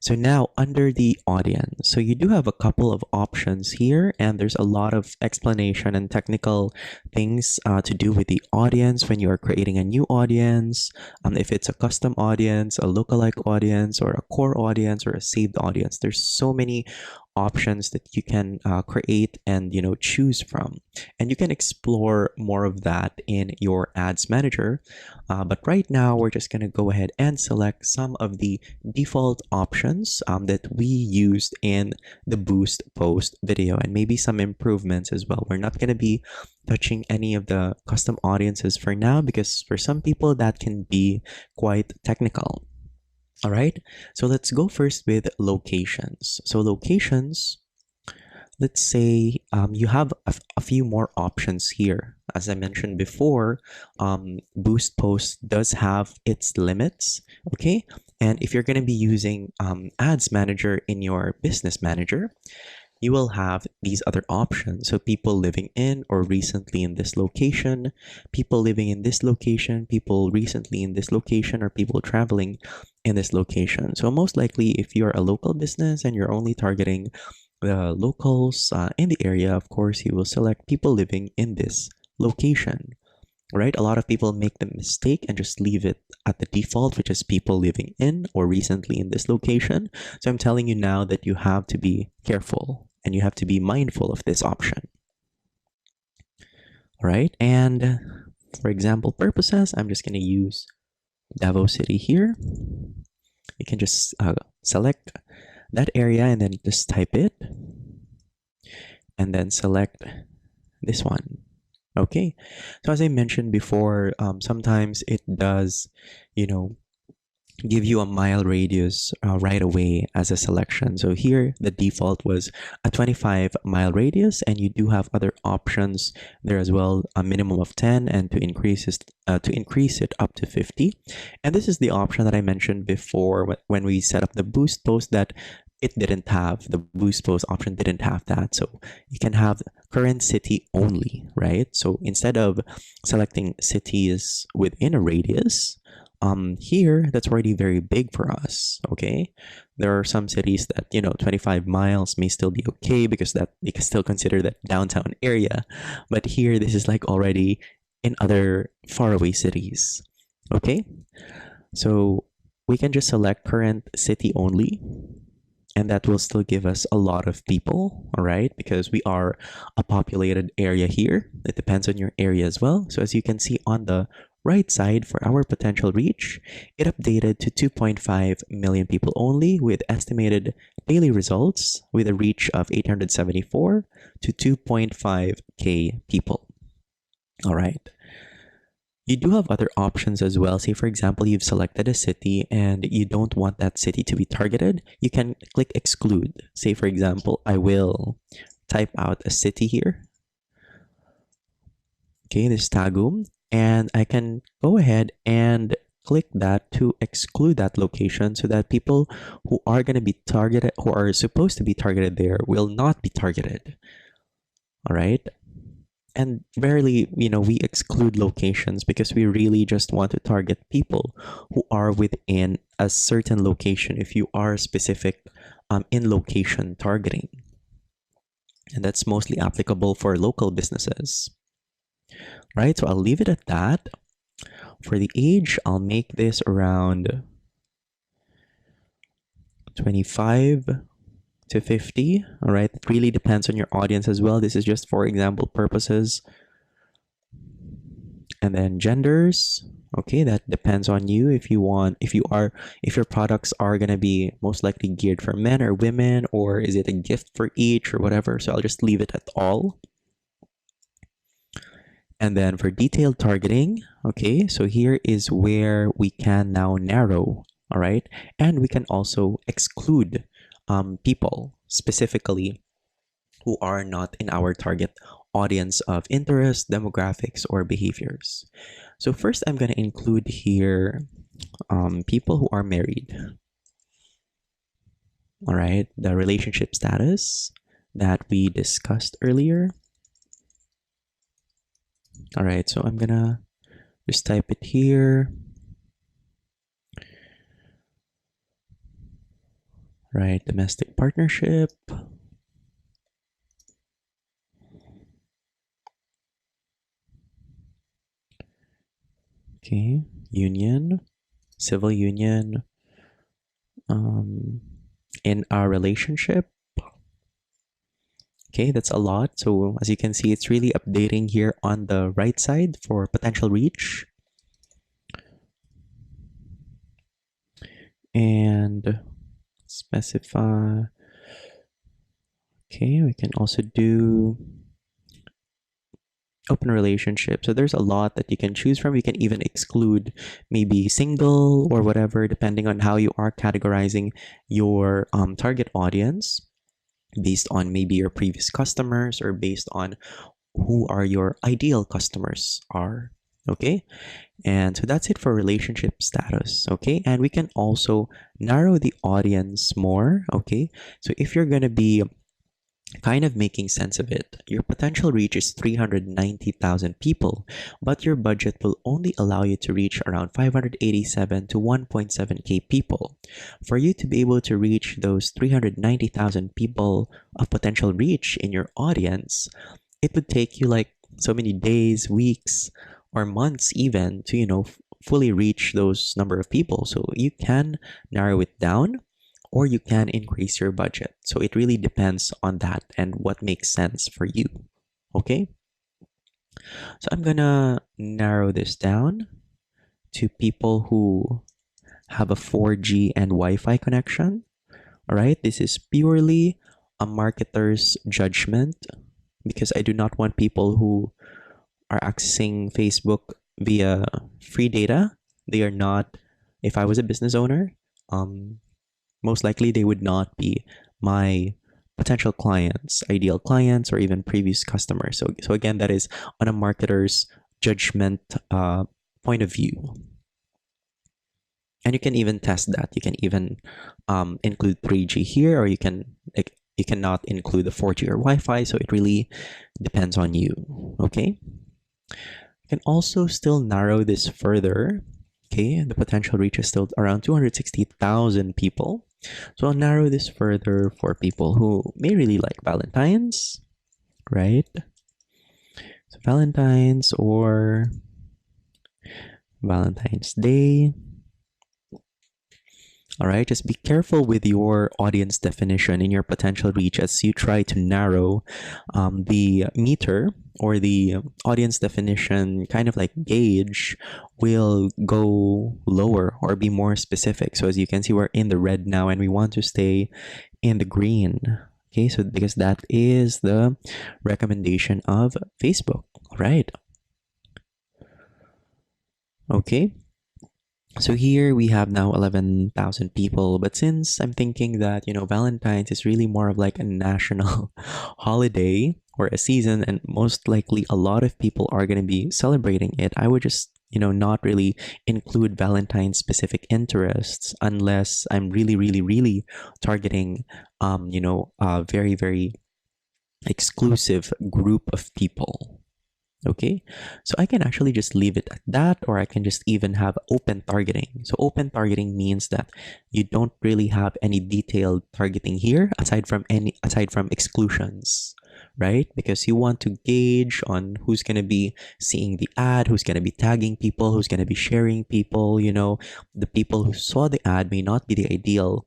So now under the audience, so you do have a couple of options here, and there's a lot of explanation and technical things to do with the audience when you are creating a new audience. If it's a custom audience, a lookalike audience, or a core audience, or a saved audience, there's so many options that you can create and choose from, and you can explore more of that in your ads manager. But right now we're just going to go ahead and select some of the default options that we used in the boost post video, and maybe some improvements as well. We're not going to be touching any of the custom audiences for now, because for some people that can be quite technical. All right, so let's go first with locations. So locations, let's say you have a few more options here. As I mentioned before, Boost Post does have its limits. Okay, And if you're going to be using Ads Manager in your Business Manager, you will have these other options. So people living in or recently in this location, people living in this location, people recently in this location, or people traveling in this location. So most likely, if you're a local business and you're only targeting the locals in the area, of course, you will select people living in this location. Right? A lot of people make the mistake and just leave it at the default, which is people living in or recently in this location. So I'm telling you now that you have to be careful and you have to be mindful of this option. All right. And for example purposes, I'm just going to use Davao City here. You can just select that area and then just type it and then select this one. Okay, so as I mentioned before, sometimes it does, give you a mile radius right away as a selection. So here, the default was a 25-mile radius, and you do have other options there as well, a minimum of 10, and to increase it up to 50. And this is the option that I mentioned before when we set up the boost post that it didn't have. The boost post option didn't have that. So you can have current city only, right? So instead of selecting cities within a radius, here that's already very big for us. Okay, there are some cities that 25 miles may still be okay because that you can still consider that downtown area, but here this is like already in other faraway cities. Okay, so we can just select current city only, and that will still give us a lot of people, all right, because we are a populated area here. It depends on your area as well. So as you can see on the right side, for our potential reach, it updated to 2.5 million people only, with estimated daily results with a reach of 874 to 2.5k people. All right. You do have other options as well. Say, for example, you've selected a city and you don't want that city to be targeted. You can click exclude. Say, for example, I will type out a city here. Okay, this is Tagum. And I can go ahead and click that to exclude that location so that people who are going to be targeted, who are supposed to be targeted there, will not be targeted. All right. And rarely, we exclude locations because we really just want to target people who are within a certain location if you are specific in location targeting. And that's mostly applicable for local businesses. Right, so I'll leave it at that. For the age, I'll make this around 25 to 50. All right, it really depends on your audience as well. This is just for example purposes. And then genders, okay, that depends on you. If your products are going to be most likely geared for men or women, or is it a gift for each or whatever. So I'll just leave it at all. And then for detailed targeting, okay, so here is where we can now narrow, all right? And we can also exclude people specifically who are not in our target audience of interest, demographics, or behaviors. So first, I'm going to include here people who are married. All right, the relationship status that we discussed earlier. All right, so I'm gonna just type it here. Right, domestic partnership. Okay, union, civil union, in our relationship. Okay, that's a lot. So as you can see, it's really updating here on the right side for potential reach. And specify. Okay, we can also do open relationship. So there's a lot that you can choose from. You can even exclude maybe single or whatever, depending on how you are categorizing your target audience, based on maybe your previous customers or based on who are your ideal customers are. Okay. And so that's it for relationship status. Okay. And we can also narrow the audience more. Okay. So if you're going to be kind of making sense of it, your potential reach is 390,000 people, but your budget will only allow you to reach around 587 to 1.7k people. For you to be able to reach those 390,000 people of potential reach in your audience, it would take you like so many days, weeks, or months even to, fully reach those number of people. So you can narrow it down or you can increase your budget. So it really depends on that and what makes sense for you. Okay. So I'm gonna narrow this down to people who have a 4G and Wi-Fi connection. All right. This is purely a marketer's judgment because I do not want people who are accessing Facebook via free data. They are not, if I was a business owner, most likely they would not be my potential clients, ideal clients, or even previous customers. So again, that is on a marketer's judgment point of view. And you can even test that. You can even include 3G here, or you cannot include the 4G or Wi-Fi. So it really depends on you. Okay. You can also still narrow this further. Okay, the potential reach is still around 260,000 people. So I'll narrow this further for people who may really like Valentine's, right? So Valentine's or Valentine's Day. All right, just be careful with your audience definition in your potential reach as you try to narrow the meter or the audience definition kind of like gauge will go lower or be more specific. So as you can see, we're in the red now and we want to stay in the green. Okay, so because that is the recommendation of Facebook, right? Okay. So here we have now 11,000 people, but since I'm thinking that, Valentine's is really more of like a national holiday or a season, and most likely a lot of people are going to be celebrating it, I would just, not really include Valentine's specific interests unless I'm really, really, really targeting, a very, very exclusive group of people. Okay, so I can actually just leave it at that, or I can just even have open targeting. So open targeting means that you don't really have any detailed targeting here aside from exclusions, right? Because you want to gauge on who's going to be seeing the ad, who's going to be tagging people, who's going to be sharing people. The people who saw the ad may not be the ideal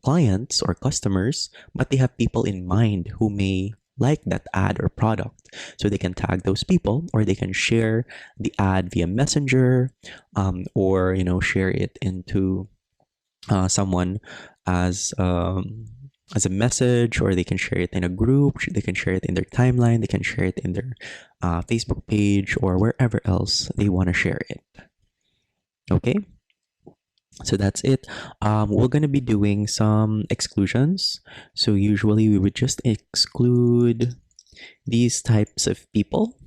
clients or customers, but they have people in mind who may like that ad or product. So they can tag those people, or they can share the ad via Messenger, or share it into someone as a message, or they can share it in a group. They can share it in their timeline. They can share it in their Facebook page or wherever else they want to share it. Okay. So that's it. We're going to be doing some exclusions. So usually we would just exclude these types of people.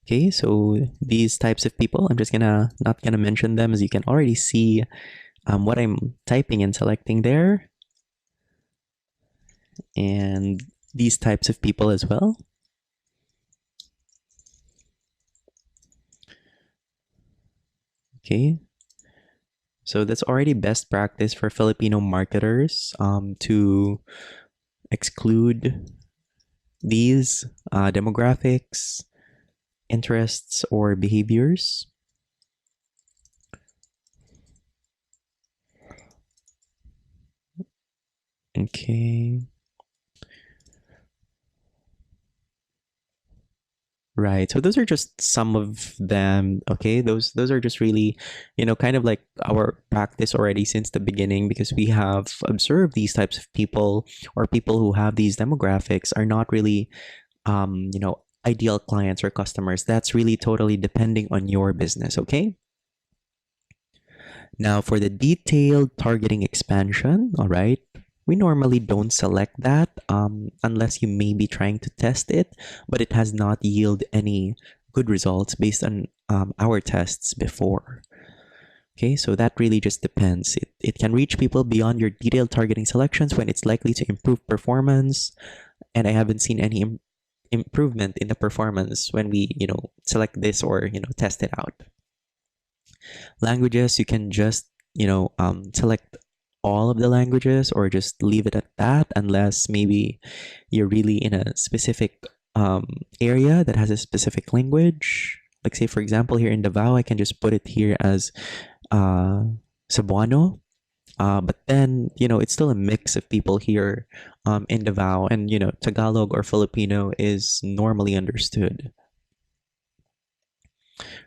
Okay, so these types of people, I'm just not gonna mention them, as you can already see what I'm typing and selecting there. And these types of people as well. Okay, so that's already best practice for Filipino marketers to exclude these demographics, interests, or behaviors. Okay. Right. So those are just some of them. Okay. Those are just really, kind of like our practice already since the beginning, because we have observed these types of people, or people who have these demographics are not really ideal clients or customers. That's really totally depending on your business. Okay. Now for the detailed targeting expansion, all right. We normally don't select that unless you may be trying to test it, but it has not yielded any good results based on our tests before. Okay, so that really just depends. It can reach people beyond your detailed targeting selections when it's likely to improve performance, and I haven't seen any improvement in the performance when we, select this or, test it out. Languages, you can just, select all of the languages or just leave it at that, unless maybe you're really in a specific area that has a specific language. Like say, for example, here in Davao, I can just put it here as Cebuano. But then, it's still a mix of people here in Davao, and, Tagalog or Filipino is normally understood.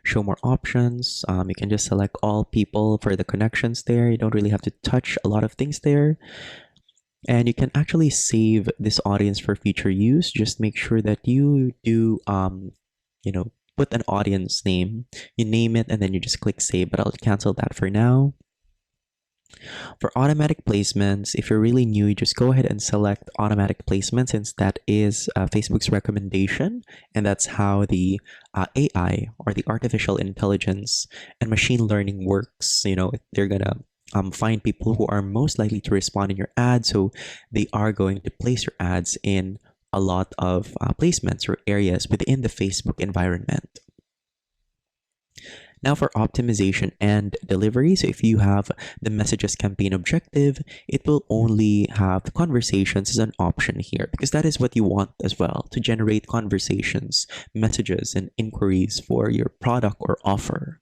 Show more options. You can just select all people for the connections there. You don't really have to touch a lot of things there. And you can actually save this audience for future use. Just make sure that you do, put an audience name. You name it and then you just click save, but I'll cancel that for now. For automatic placements, if you're really new, you just go ahead and select automatic placement, since that is Facebook's recommendation, and that's how the AI, or the artificial intelligence and machine learning works. They're gonna find people who are most likely to respond in your ad, so they are going to place your ads in a lot of placements or areas within the Facebook environment. Now for optimization and delivery, so if you have the messages campaign objective, it will only have conversations as an option here, because that is what you want as well, to generate conversations, messages, and inquiries for your product or offer.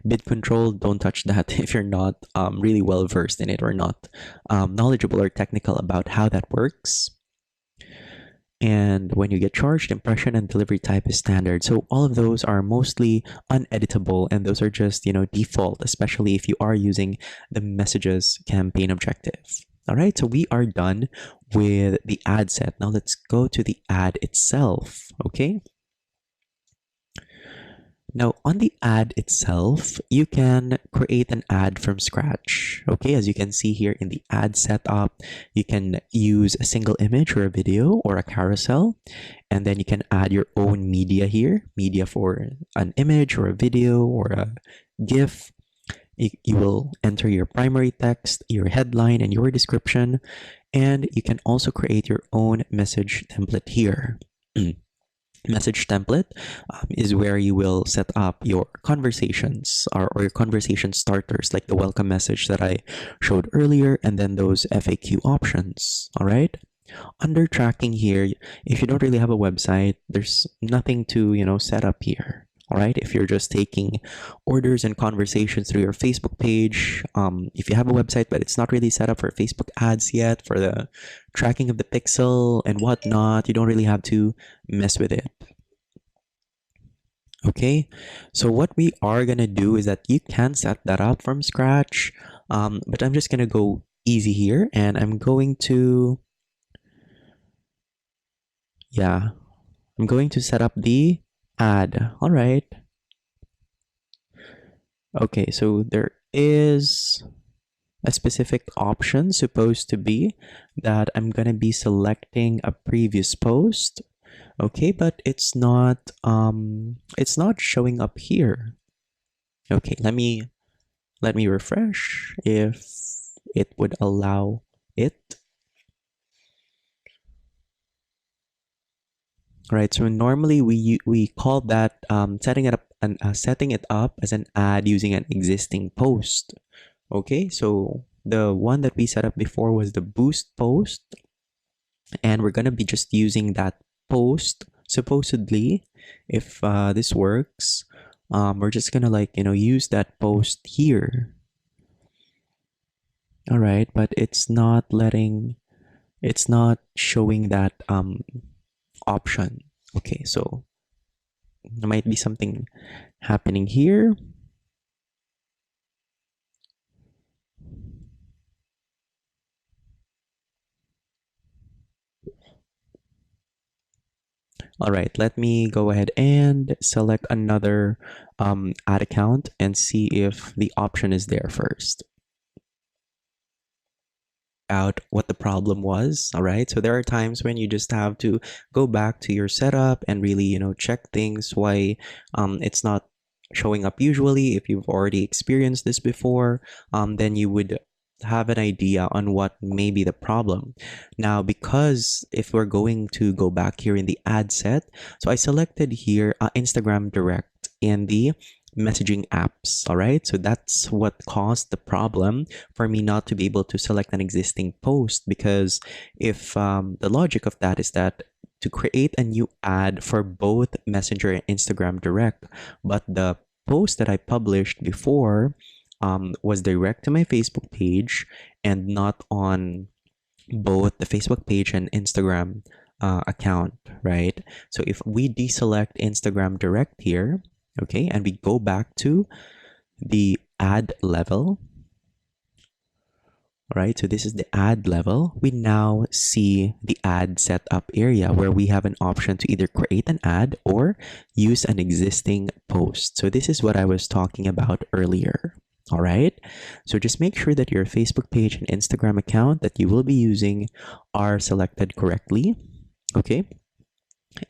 Bid control, don't touch that if you're not really well versed in it, or not knowledgeable or technical about how that works. And when you get charged, impression and delivery type is standard. So all of those are mostly uneditable, and those are just, default, especially if you are using the messages campaign objective. All right, so we are done with the ad set. Now let's go to the ad itself, okay? Now, on the ad itself, you can create an ad from scratch. Okay, as you can see here in the ad setup, you can use a single image or a video or a carousel, and then you can add your own media here, media for an image or a video or a GIF. You will enter your primary text, your headline, and your description, and you can also create your own message template here. Message template is where you will set up your conversations, or your conversation starters, like the welcome message that I showed earlier, and then those FAQ options. All right. Under tracking here, if you don't really have a website, there's nothing to, set up here. All right. If you're just taking orders and conversations through your Facebook page, if you have a website but it's not really set up for Facebook ads yet, for the tracking of the pixel and whatnot, you don't really have to mess with it. Okay, so what we are gonna do is that you can set that up from scratch, but I'm just gonna go easy here, and I'm going to, I'm going to set up the ad. All right. Okay, so there is a specific option supposed to be that I'm gonna be selecting a previous post. Okay, but it's not showing up here. Okay, let me refresh if it would allow it. Right, so normally we call that setting it up as an ad using an existing post. Okay, so the one that we set up before was the boost post, and we're gonna be just using that post supposedly. If this works, we're just gonna use that post here. All right, but it's not showing that option. Okay, so there might be something happening here. All right, let me go ahead and select another ad account and see if the option is there first. out what the problem was. All right, so there are times when you just have to go back to your setup and really, check things why it's not showing up. Usually if you've already experienced this before, then you would have an idea on what may be the problem. Now, because if we're going to go back here in the ad set, so I selected here Instagram Direct in the messaging apps. All right, so that's what caused the problem for me not to be able to select an existing post, because if the logic of that is that to create a new ad for both Messenger and Instagram Direct, but the post that I published before was direct to my Facebook page and not on both the Facebook page and Instagram account, right? So if we deselect Instagram Direct here, okay, and we go back to the ad level, right? So this is the ad level. We now see the ad setup area where we have an option to either create an ad or use an existing post. So this is what I was talking about earlier. All right, so just make sure that your Facebook page and Instagram account that you will be using are selected correctly. Okay,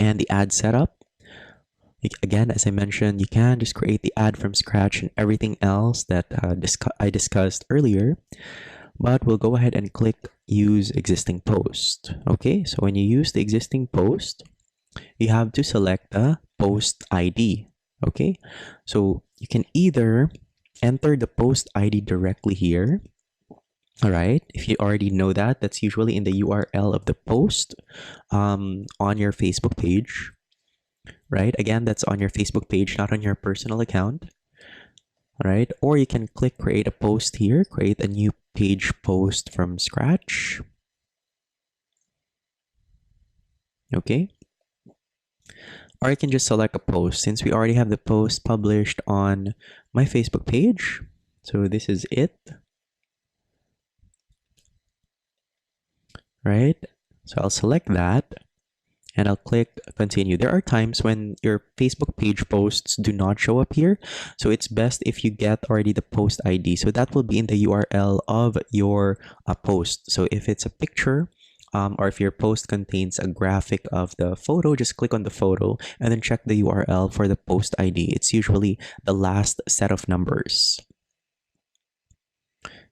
and the ad setup, again, as I mentioned, you can just create the ad from scratch and everything else that I discussed earlier. But we'll go ahead and click use existing post. Okay, so when you use the existing post, you have to select the post ID. Okay, so you can either enter the post ID directly here. All right, if you already know that, that's usually in the URL of the post on your Facebook page, right? Again, that's on your Facebook page, not on your personal account. All right, or you can click create a post here, create a new page post from scratch. Okay, or you can just select a post since we already have the post published on my Facebook page. So this is it, right? So I'll select that and I'll click continue. There are times when your Facebook page posts do not show up here, so it's best if you get already the post ID. So that will be in the URL of your post. So if it's a picture, or if your post contains a graphic of the photo, just click on the photo and then check the URL for the post ID. It's usually the last set of numbers.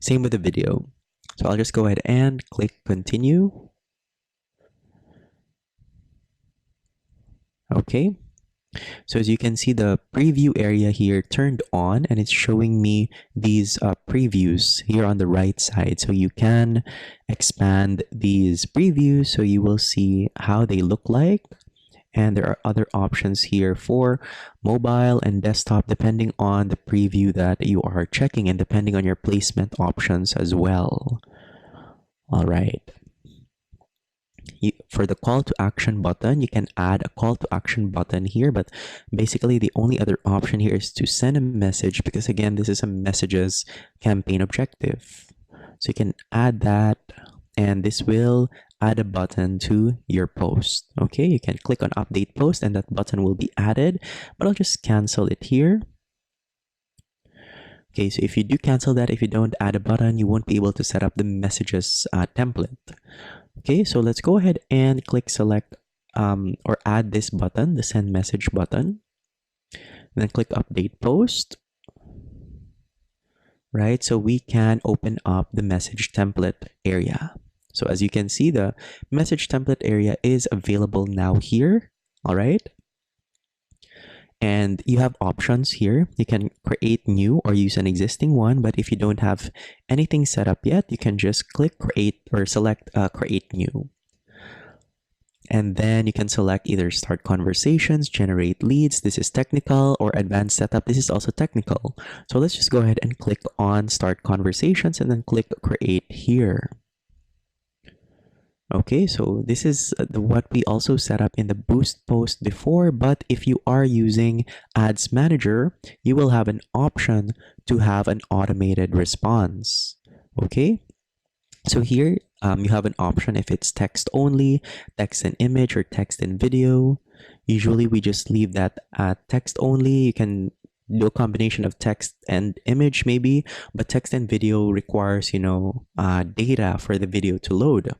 Same with the video. So I'll just go ahead and click continue. Okay, so as you can see, the preview area here turned on and it's showing me these previews here on the right side. So you can expand these previews so you will see how they look like. And there are other options here for mobile and desktop depending on the preview that you are checking and depending on your placement options as well. All right. For the call to action button, you can add a call to action button here, but basically the only other option here is to send a message, because again, this is a messages campaign objective. So you can add that, and this will add a button to your post. Okay, you can click on update post and that button will be added, but I'll just cancel it here. Okay, so if you do cancel that, if you don't add a button, you won't be able to set up the messages template. Okay, so let's go ahead and click select or add this button, the send message button, and then click update post. Right, so we can open up the message template area. So as you can see, the message template area is available now here. All right, and you have options here. You can create new or use an existing one, but if you don't have anything set up yet, you can just click create or select create new. And then you can select either start conversations, generate leads. This is technical, or advanced setup. This is also technical. So let's just go ahead and click on start conversations and then click create here. Okay, so this is what we also set up in the Boost post before, but if you are using Ads Manager, you will have an option to have an automated response. Okay, so here you have an option if it's text only, text and image, or text and video. Usually we just leave that at text only. You can do a combination of text and image maybe, but text and video requires, data for the video to load,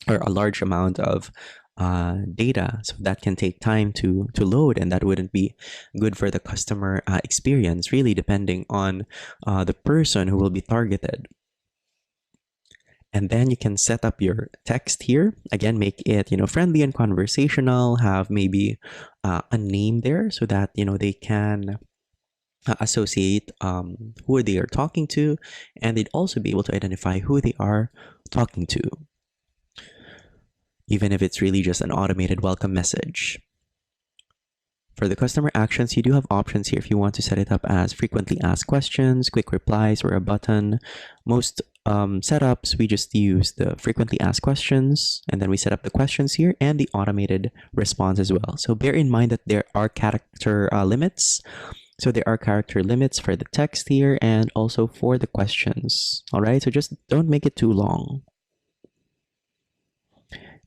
or a large amount of data, so that can take time to load, and that wouldn't be good for the customer experience, really depending on the person who will be targeted. And then you can set up your text here. Again, make it, friendly and conversational. Have maybe a name there so that, they can associate who they are talking to, and they'd also be able to identify who they are talking to, even if it's really just an automated welcome message. For the customer actions, you do have options here if you want to set it up as frequently asked questions, quick replies, or a button. Most setups, we just use the frequently asked questions, and then we set up the questions here and the automated response as well. So bear in mind that there are character limits. So there are character limits for the text here and also for the questions. All right, so just don't make it too long.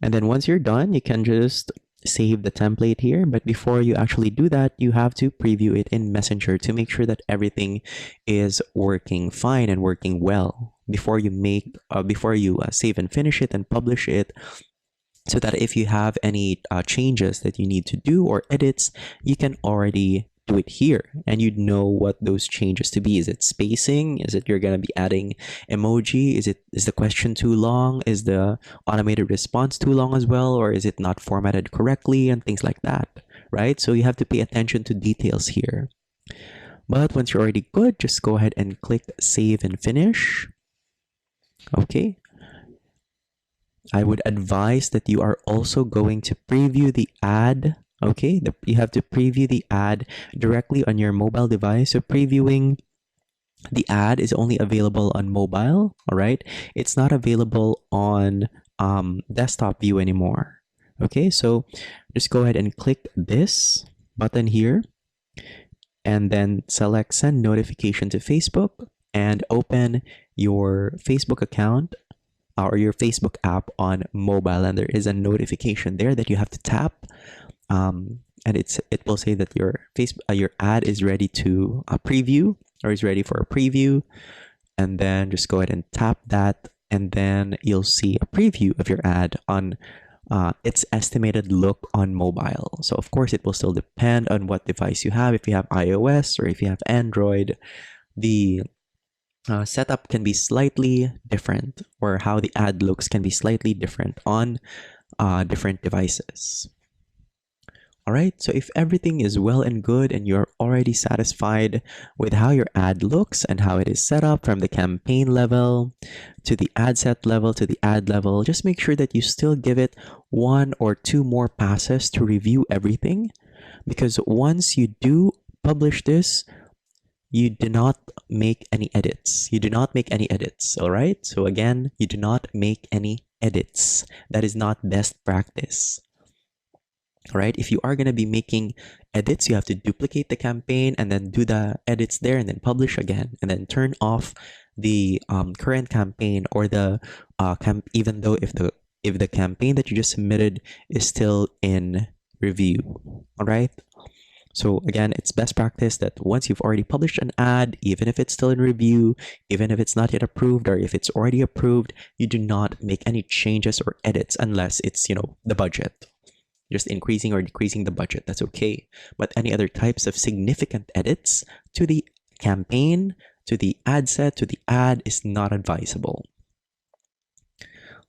And then once you're done, you can just save the template here. But before you actually do that, you have to preview it in Messenger to make sure that everything is working fine and working well before you save and finish it and publish it, so that if you have any changes that you need to do or edits, you can already do it here, and you'd know what those changes to be. Is it spacing? Is it you're going to be adding emoji? Is the question too long? Is the automated response too long as well? Or is it not formatted correctly, and things like that, right? So you have to pay attention to details here. But once you're already good, just go ahead and click save and finish. Okay. I would advise that you are also going to preview the ad. Okay, you have to preview the ad directly on your mobile device. So previewing the ad is only available on mobile. All right, it's not available on desktop view anymore. Okay, so just go ahead and click this button here, and then select send notification to Facebook, and open your Facebook account or your Facebook app on mobile, and there is a notification there that you have to tap. And it will say that your ad is ready to preview, or is ready for a preview, and then just go ahead and tap that, and then you'll see a preview of your ad on its estimated look on mobile. So of course it will still depend on what device you have. If you have iOS or if you have Android, the setup can be slightly different, or how the ad looks can be slightly different on different devices. All right, so if everything is well and good and you're already satisfied with how your ad looks and how it is set up, from the campaign level to the ad set level to the ad level, just make sure that you still give it 1 or 2 more passes to review everything, because once you do publish this, you do not make any edits. You do not make any edits, all right? So again, you do not make any edits. That is not best practice. All right, if you are going to be making edits, you have to duplicate the campaign and then do the edits there, and then publish again, and then turn off the current campaign, or the even though if the campaign that you just submitted is still in review. All right, so again, it's best practice that once you've already published an ad, even if it's still in review, even if it's not yet approved, or if it's already approved, you do not make any changes or edits unless it's, the budget. Just increasing or decreasing the budget, that's okay. But any other types of significant edits to the campaign, to the ad set, to the ad is not advisable.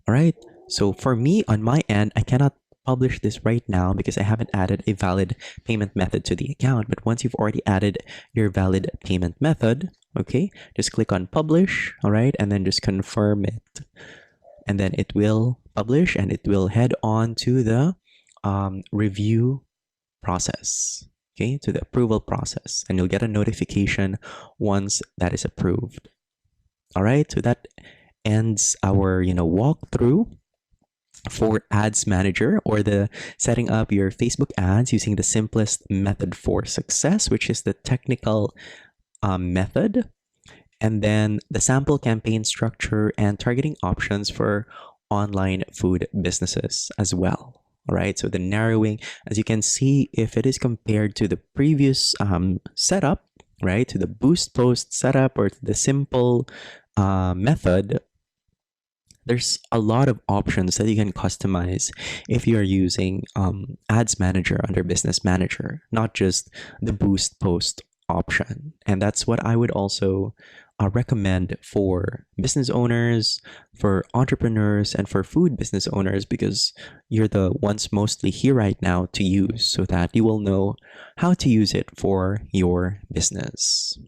All right, so for me, on my end, I cannot publish this right now because I haven't added a valid payment method to the account. But once you've already added your valid payment method, okay, just click on publish, all right, and then just confirm it. And then it will publish, and it will head on to the review process, okay, to the approval process, and you'll get a notification once that is approved. All right, so that ends our walkthrough for Ads Manager, or the setting up your Facebook ads using the simplest method for success, which is the technical method, and then the sample campaign structure and targeting options for online food businesses as well. All right, so the narrowing, as you can see, if it is compared to the previous setup, right, to the boost post setup or to the simple method, there's a lot of options that you can customize if you're using ads manager under business manager, not just the boost post option. And that's what I would also recommend for business owners, for entrepreneurs, and for food business owners, because you're the ones mostly here right now to use, so that you will know how to use it for your business.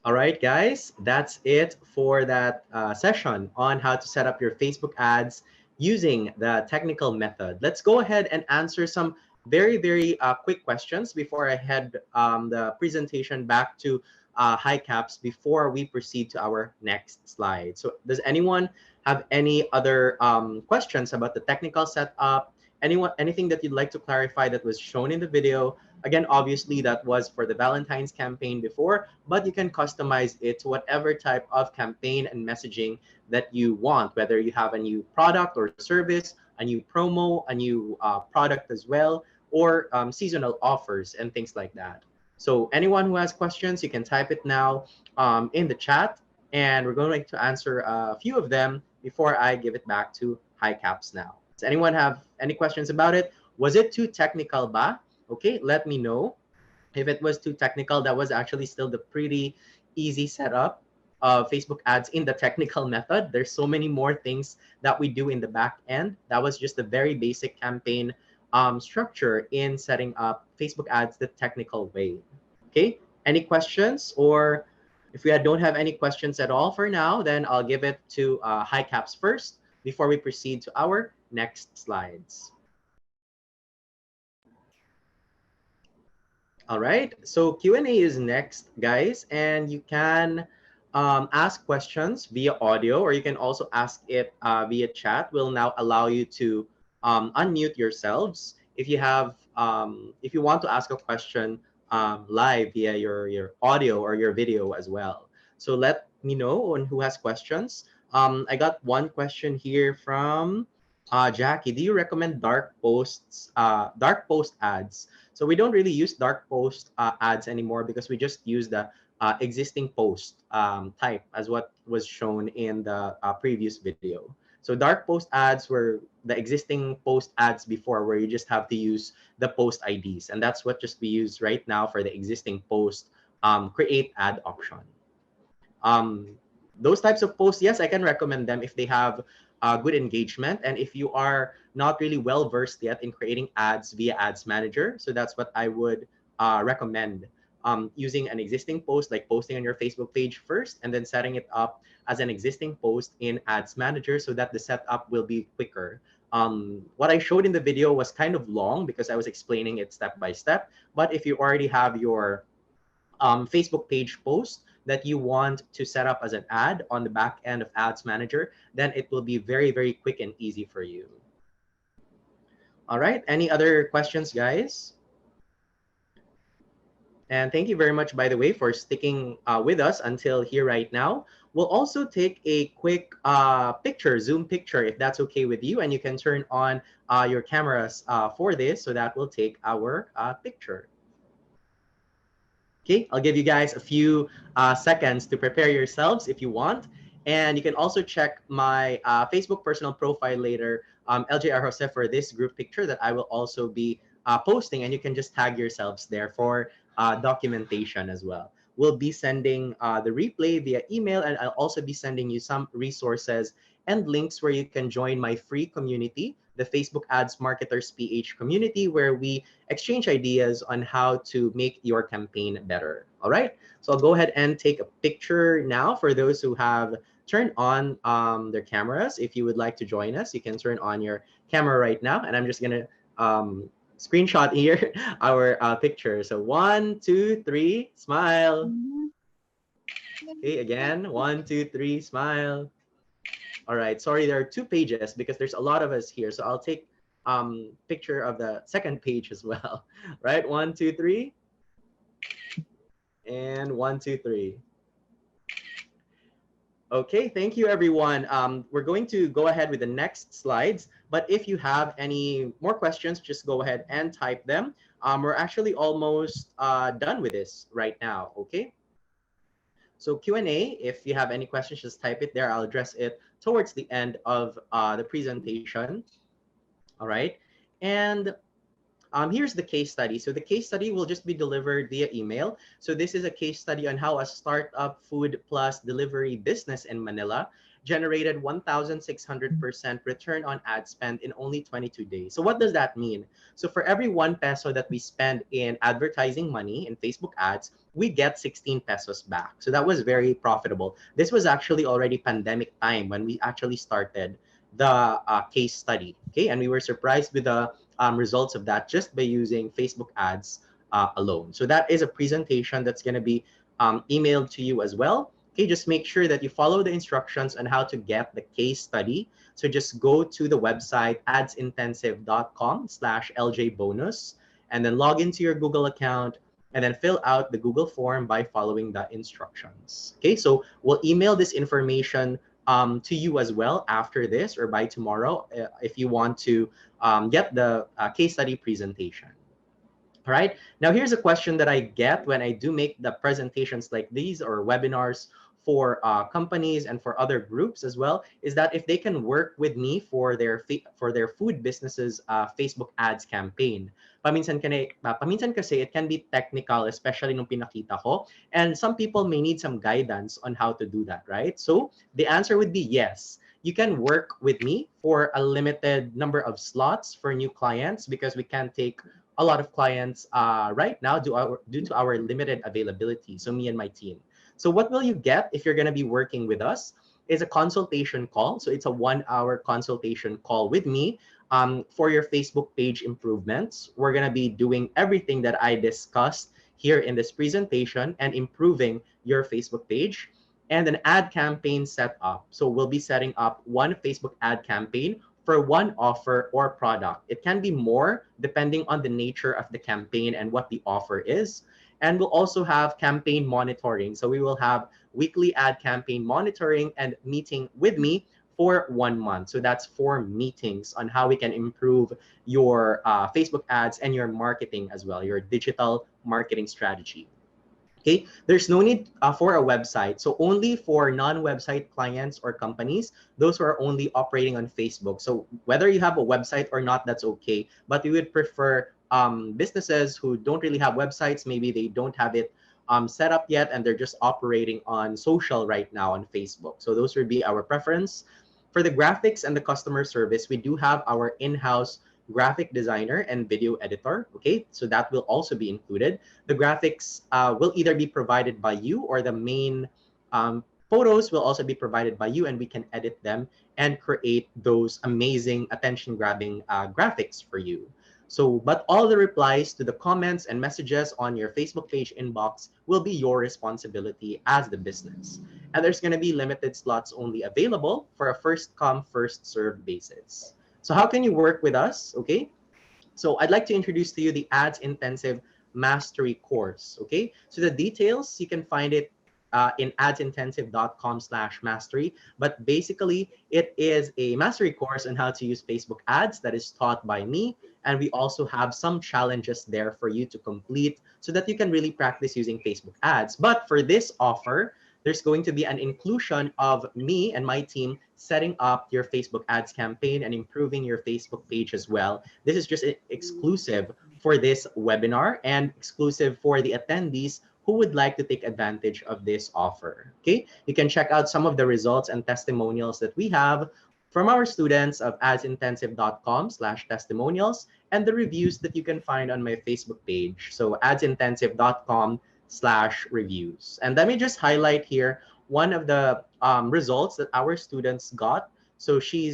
All right, guys, that's it for that session on how to set up your Facebook ads using the technical method. Let's go ahead and answer some very, very quick questions before I head the presentation back to HICAPS before we proceed to our next slide. So does anyone have any other questions about the technical setup? Anything that you'd like to clarify that was shown in the video? Again, obviously that was for the Valentine's campaign before, but you can customize it to whatever type of campaign and messaging that you want, whether you have a new product or service, a new promo, a new product as well, or seasonal offers and things like that. So anyone who has questions, you can type it now in the chat, and we're going to answer a few of them before I give it back to HiCaps now. Does anyone have any questions about it? Was it too technical ba? Okay, let me know. If it was too technical, that was actually still the pretty easy setup of Facebook ads in the technical method. There's so many more things that we do in the back end. That was just a very basic campaign structure in setting up Facebook ads the technical way. Okay, any questions? Or if we don't have any questions at all for now, then I'll give it to HiCaps first before we proceed to our next slides. All right, so Q&A is next, guys, and you can ask questions via audio, or you can also ask it via chat. Will now allow you to unmute yourselves if you have if you want to ask a question live via your audio or your video as well. So let me know on who has questions. I got one question here from Jackie. Do you recommend dark post ads? So we don't really use dark post ads anymore because we just use the existing post type as what was shown in the previous video. So dark post ads were the existing post ads before, where you just have to use the post IDs. And that's what just we use right now for the existing post create ad option. Those types of posts, yes, I can recommend them if they have good engagement, and if you are not really well versed yet in creating ads via Ads Manager. So that's what I would recommend, using an existing post, like posting on your Facebook page first, and then setting it up as an existing post in Ads Manager so that the setup will be quicker. What I showed in the video was kind of long because I was explaining it step by step. But if you already have your Facebook page post that you want to set up as an ad on the back end of Ads Manager, then it will be very, very quick and easy for you. All right, any other questions, guys? And thank you very much, by the way, for sticking with us until here right now. We'll also take a quick picture, Zoom picture, if that's okay with you. And you can turn on your cameras for this, so that will take our picture. Okay, I'll give you guys a few seconds to prepare yourselves if you want. And you can also check my Facebook personal profile later, LJR Jose, for this group picture that I will also be posting. And you can just tag yourselves there for documentation as well. We'll be sending the replay via email, and I'll also be sending you some resources and links where you can join my free community, the Facebook Ads Marketers PH community, where we exchange ideas on how to make your campaign better. All right, so I'll go ahead and take a picture now for those who have turned on their cameras. If you would like to join us, you can turn on your camera right now, and I'm just gonna screenshot here our picture. So 1, 2, 3, smile. Okay, again, 1, 2, 3, smile. All right, sorry, there are 2 pages because there's a lot of us here. So I'll take picture of the second page as well. Right, 1, 2, 3. And 1, 2, 3. Okay, thank you everyone. We're going to go ahead with the next slides, but if you have any more questions, just go ahead and type them. We're actually almost done with this right now, okay? So Q&A, if you have any questions, just type it there. I'll address it towards the end of the presentation, all right? And here's the case study. So the case study will just be delivered via email. So this is a case study on how a startup food plus delivery business in Manila generated 1,600% return on ad spend in only 22 days. So what does that mean? So for every 1 peso that we spend in advertising money in Facebook ads, we get 16 pesos back. So that was very profitable. This was actually already pandemic time when we actually started the case study. Okay, and we were surprised with the results of that just by using Facebook ads alone. So that is a presentation that's going to be emailed to you as well. Okay, just make sure that you follow the instructions on how to get the case study. So just go to the website adsintensive.com/ljbonus and then log into your Google account and then fill out the Google form by following the instructions. Okay, so we'll email this information to you as well after this or by tomorrow if you want to get the case study presentation. All right. Now, here's a question that I get when I do make the presentations like these or webinars for companies and for other groups as well, is that if they can work with me for their food businesses Facebook ads campaign. Paminsan kasi it can be technical, especially nung pinakita ko, and some people may need some guidance on how to do that, right? So the answer would be yes. You can work with me for a limited number of slots for new clients because we can take a lot of clients right now due to our limited availability. So me and my team. So what will you get if you're going to be working with us is a consultation call. So it's a 1 hour consultation call with me for your Facebook page improvements. We're going to be doing everything that I discussed here in this presentation and improving your Facebook page and an ad campaign setup. So we'll be setting up one Facebook ad campaign for one offer or product. It can be more depending on the nature of the campaign and what the offer is. And we'll also have campaign monitoring. So we will have weekly ad campaign monitoring and meeting with me for 1 month. So that's 4 meetings on how we can improve your Facebook ads and your marketing as well, your digital marketing strategy. Okay, there's no need for a website. So only for non-website clients or companies, those who are only operating on Facebook. So whether you have a website or not, that's okay. But we would prefer businesses who don't really have websites. Maybe they don't have it set up yet and they're just operating on social right now on Facebook. So those would be our preference. For the graphics and the customer service, we do have our in-house graphic designer and video editor. Okay, so that will also be included. The graphics will either be provided by you or the main photos will also be provided by you, and we can edit them and create those amazing attention grabbing graphics for you. So, but all the replies to the comments and messages on your Facebook page inbox will be your responsibility as the business. And there's going to be limited slots only available for a first come, first served basis. So how can you work with us? Okay. So I'd like to introduce to you the Ads Intensive Mastery course. Okay. So the details, you can find it in adsintensive.com/mastery. But basically, it is a mastery course on how to use Facebook ads that is taught by me. And we also have some challenges there for you to complete so that you can really practice using Facebook ads. But for this offer, there's going to be an inclusion of me and my team setting up your Facebook ads campaign and improving your Facebook page as well. This is just exclusive for this webinar and exclusive for the attendees who would like to take advantage of this offer. Okay, you can check out some of the results and testimonials that we have from our students of adsintensive.com/testimonials and the reviews that you can find on my Facebook page. So adsintensive.com/reviews. And let me just highlight here one of the results that our students got. So she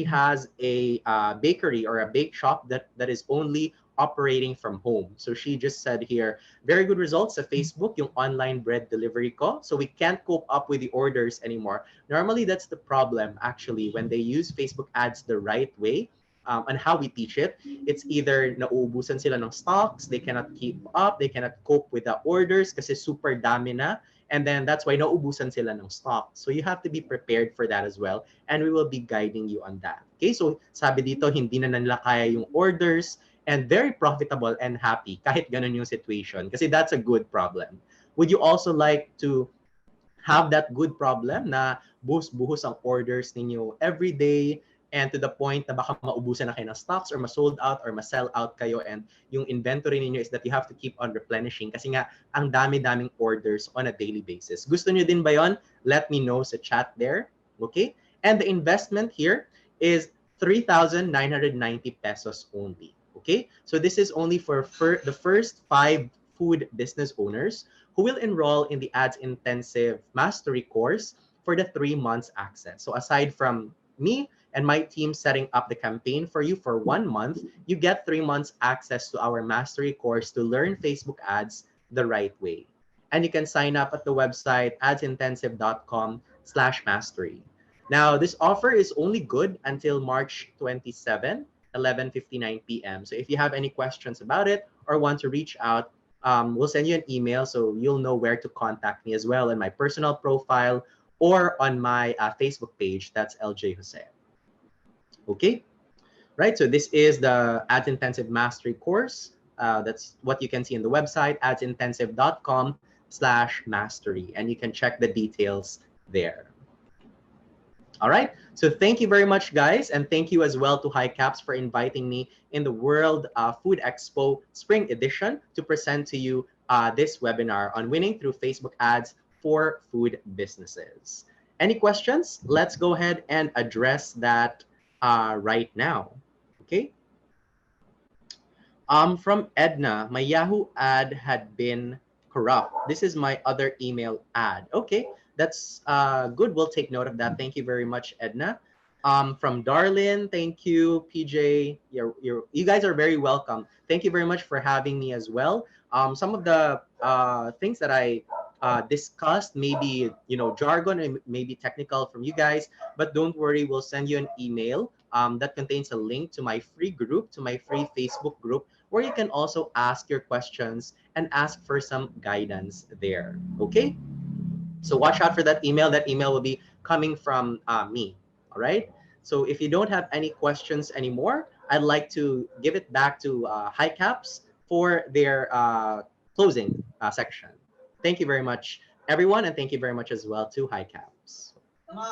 has a bakery or a bake shop that is only operating from home. So she just said here, very good results sa Facebook, yung online bread delivery ko. So we can't cope up with the orders anymore. Normally, that's the problem, actually, when they use Facebook ads the right way. And how we teach it, it's either nauubusan sila ng stocks, they cannot keep up, they cannot cope with the orders kasi super dami na, And then that's why nauubusan sila ng stock. So you have to be prepared for that as well. And we will be guiding you on that. Okay, so sabi dito, hindi na nila kaya yung orders and very profitable and happy kahit ganun yung situation. Kasi that's a good problem. Would you also like to have that good problem na buhos-buhos ang orders ninyo every day and to the point na baka maubusan na kayo ng stocks or ma-sold out or ma-sell out kayo and yung inventory ninyo is that you have to keep on replenishing kasi nga ang dami-daming orders on a daily basis. Gusto nyo din ba yon? Let me know sa chat there. Okay? And the investment here is 3,990 pesos only. Okay? So this is only for the first 5 food business owners who will enroll in the Ads Intensive Mastery course for the 3 months access. So aside from me and my team setting up the campaign for you for 1 month, you get 3 months access to our mastery course to learn Facebook ads the right way. And you can sign up at the website adsintensive.com/mastery. Now, this offer is only good until March 27, 11:59 p.m. So if you have any questions about it or want to reach out, we'll send you an email so you'll know where to contact me as well in my personal profile or on my Facebook page. That's LJ Jose. Okay, right? So this is the Ads Intensive Mastery course. That's what you can see in the website, adsintensive.com/mastery, and you can check the details there. All right. So thank you very much, guys. And thank you as well to HICAPS for inviting me in the World Food Expo Spring Edition to present to you this webinar on winning through Facebook ads for food businesses. Any questions? Let's go ahead and address that right now. Okay. From Edna, my Yahoo ad had been corrupt. This is my other email ad. Okay, that's good. We'll take note of that. Thank you very much, Edna. From Darlin, thank you, PJ. You guys are very welcome. Thank you very much for having me as well. Some of the things that I discussed, maybe jargon and maybe technical from you guys, but don't worry, we'll send you an email that contains a link to my free group, to my free Facebook group, where you can also ask your questions and ask for some guidance there. Okay? So watch out for that email. That email will be coming from me. All right? So if you don't have any questions anymore, I'd like to give it back to HICAPS for their closing section. Thank you very much, everyone, and thank you very much as well to HICAPS.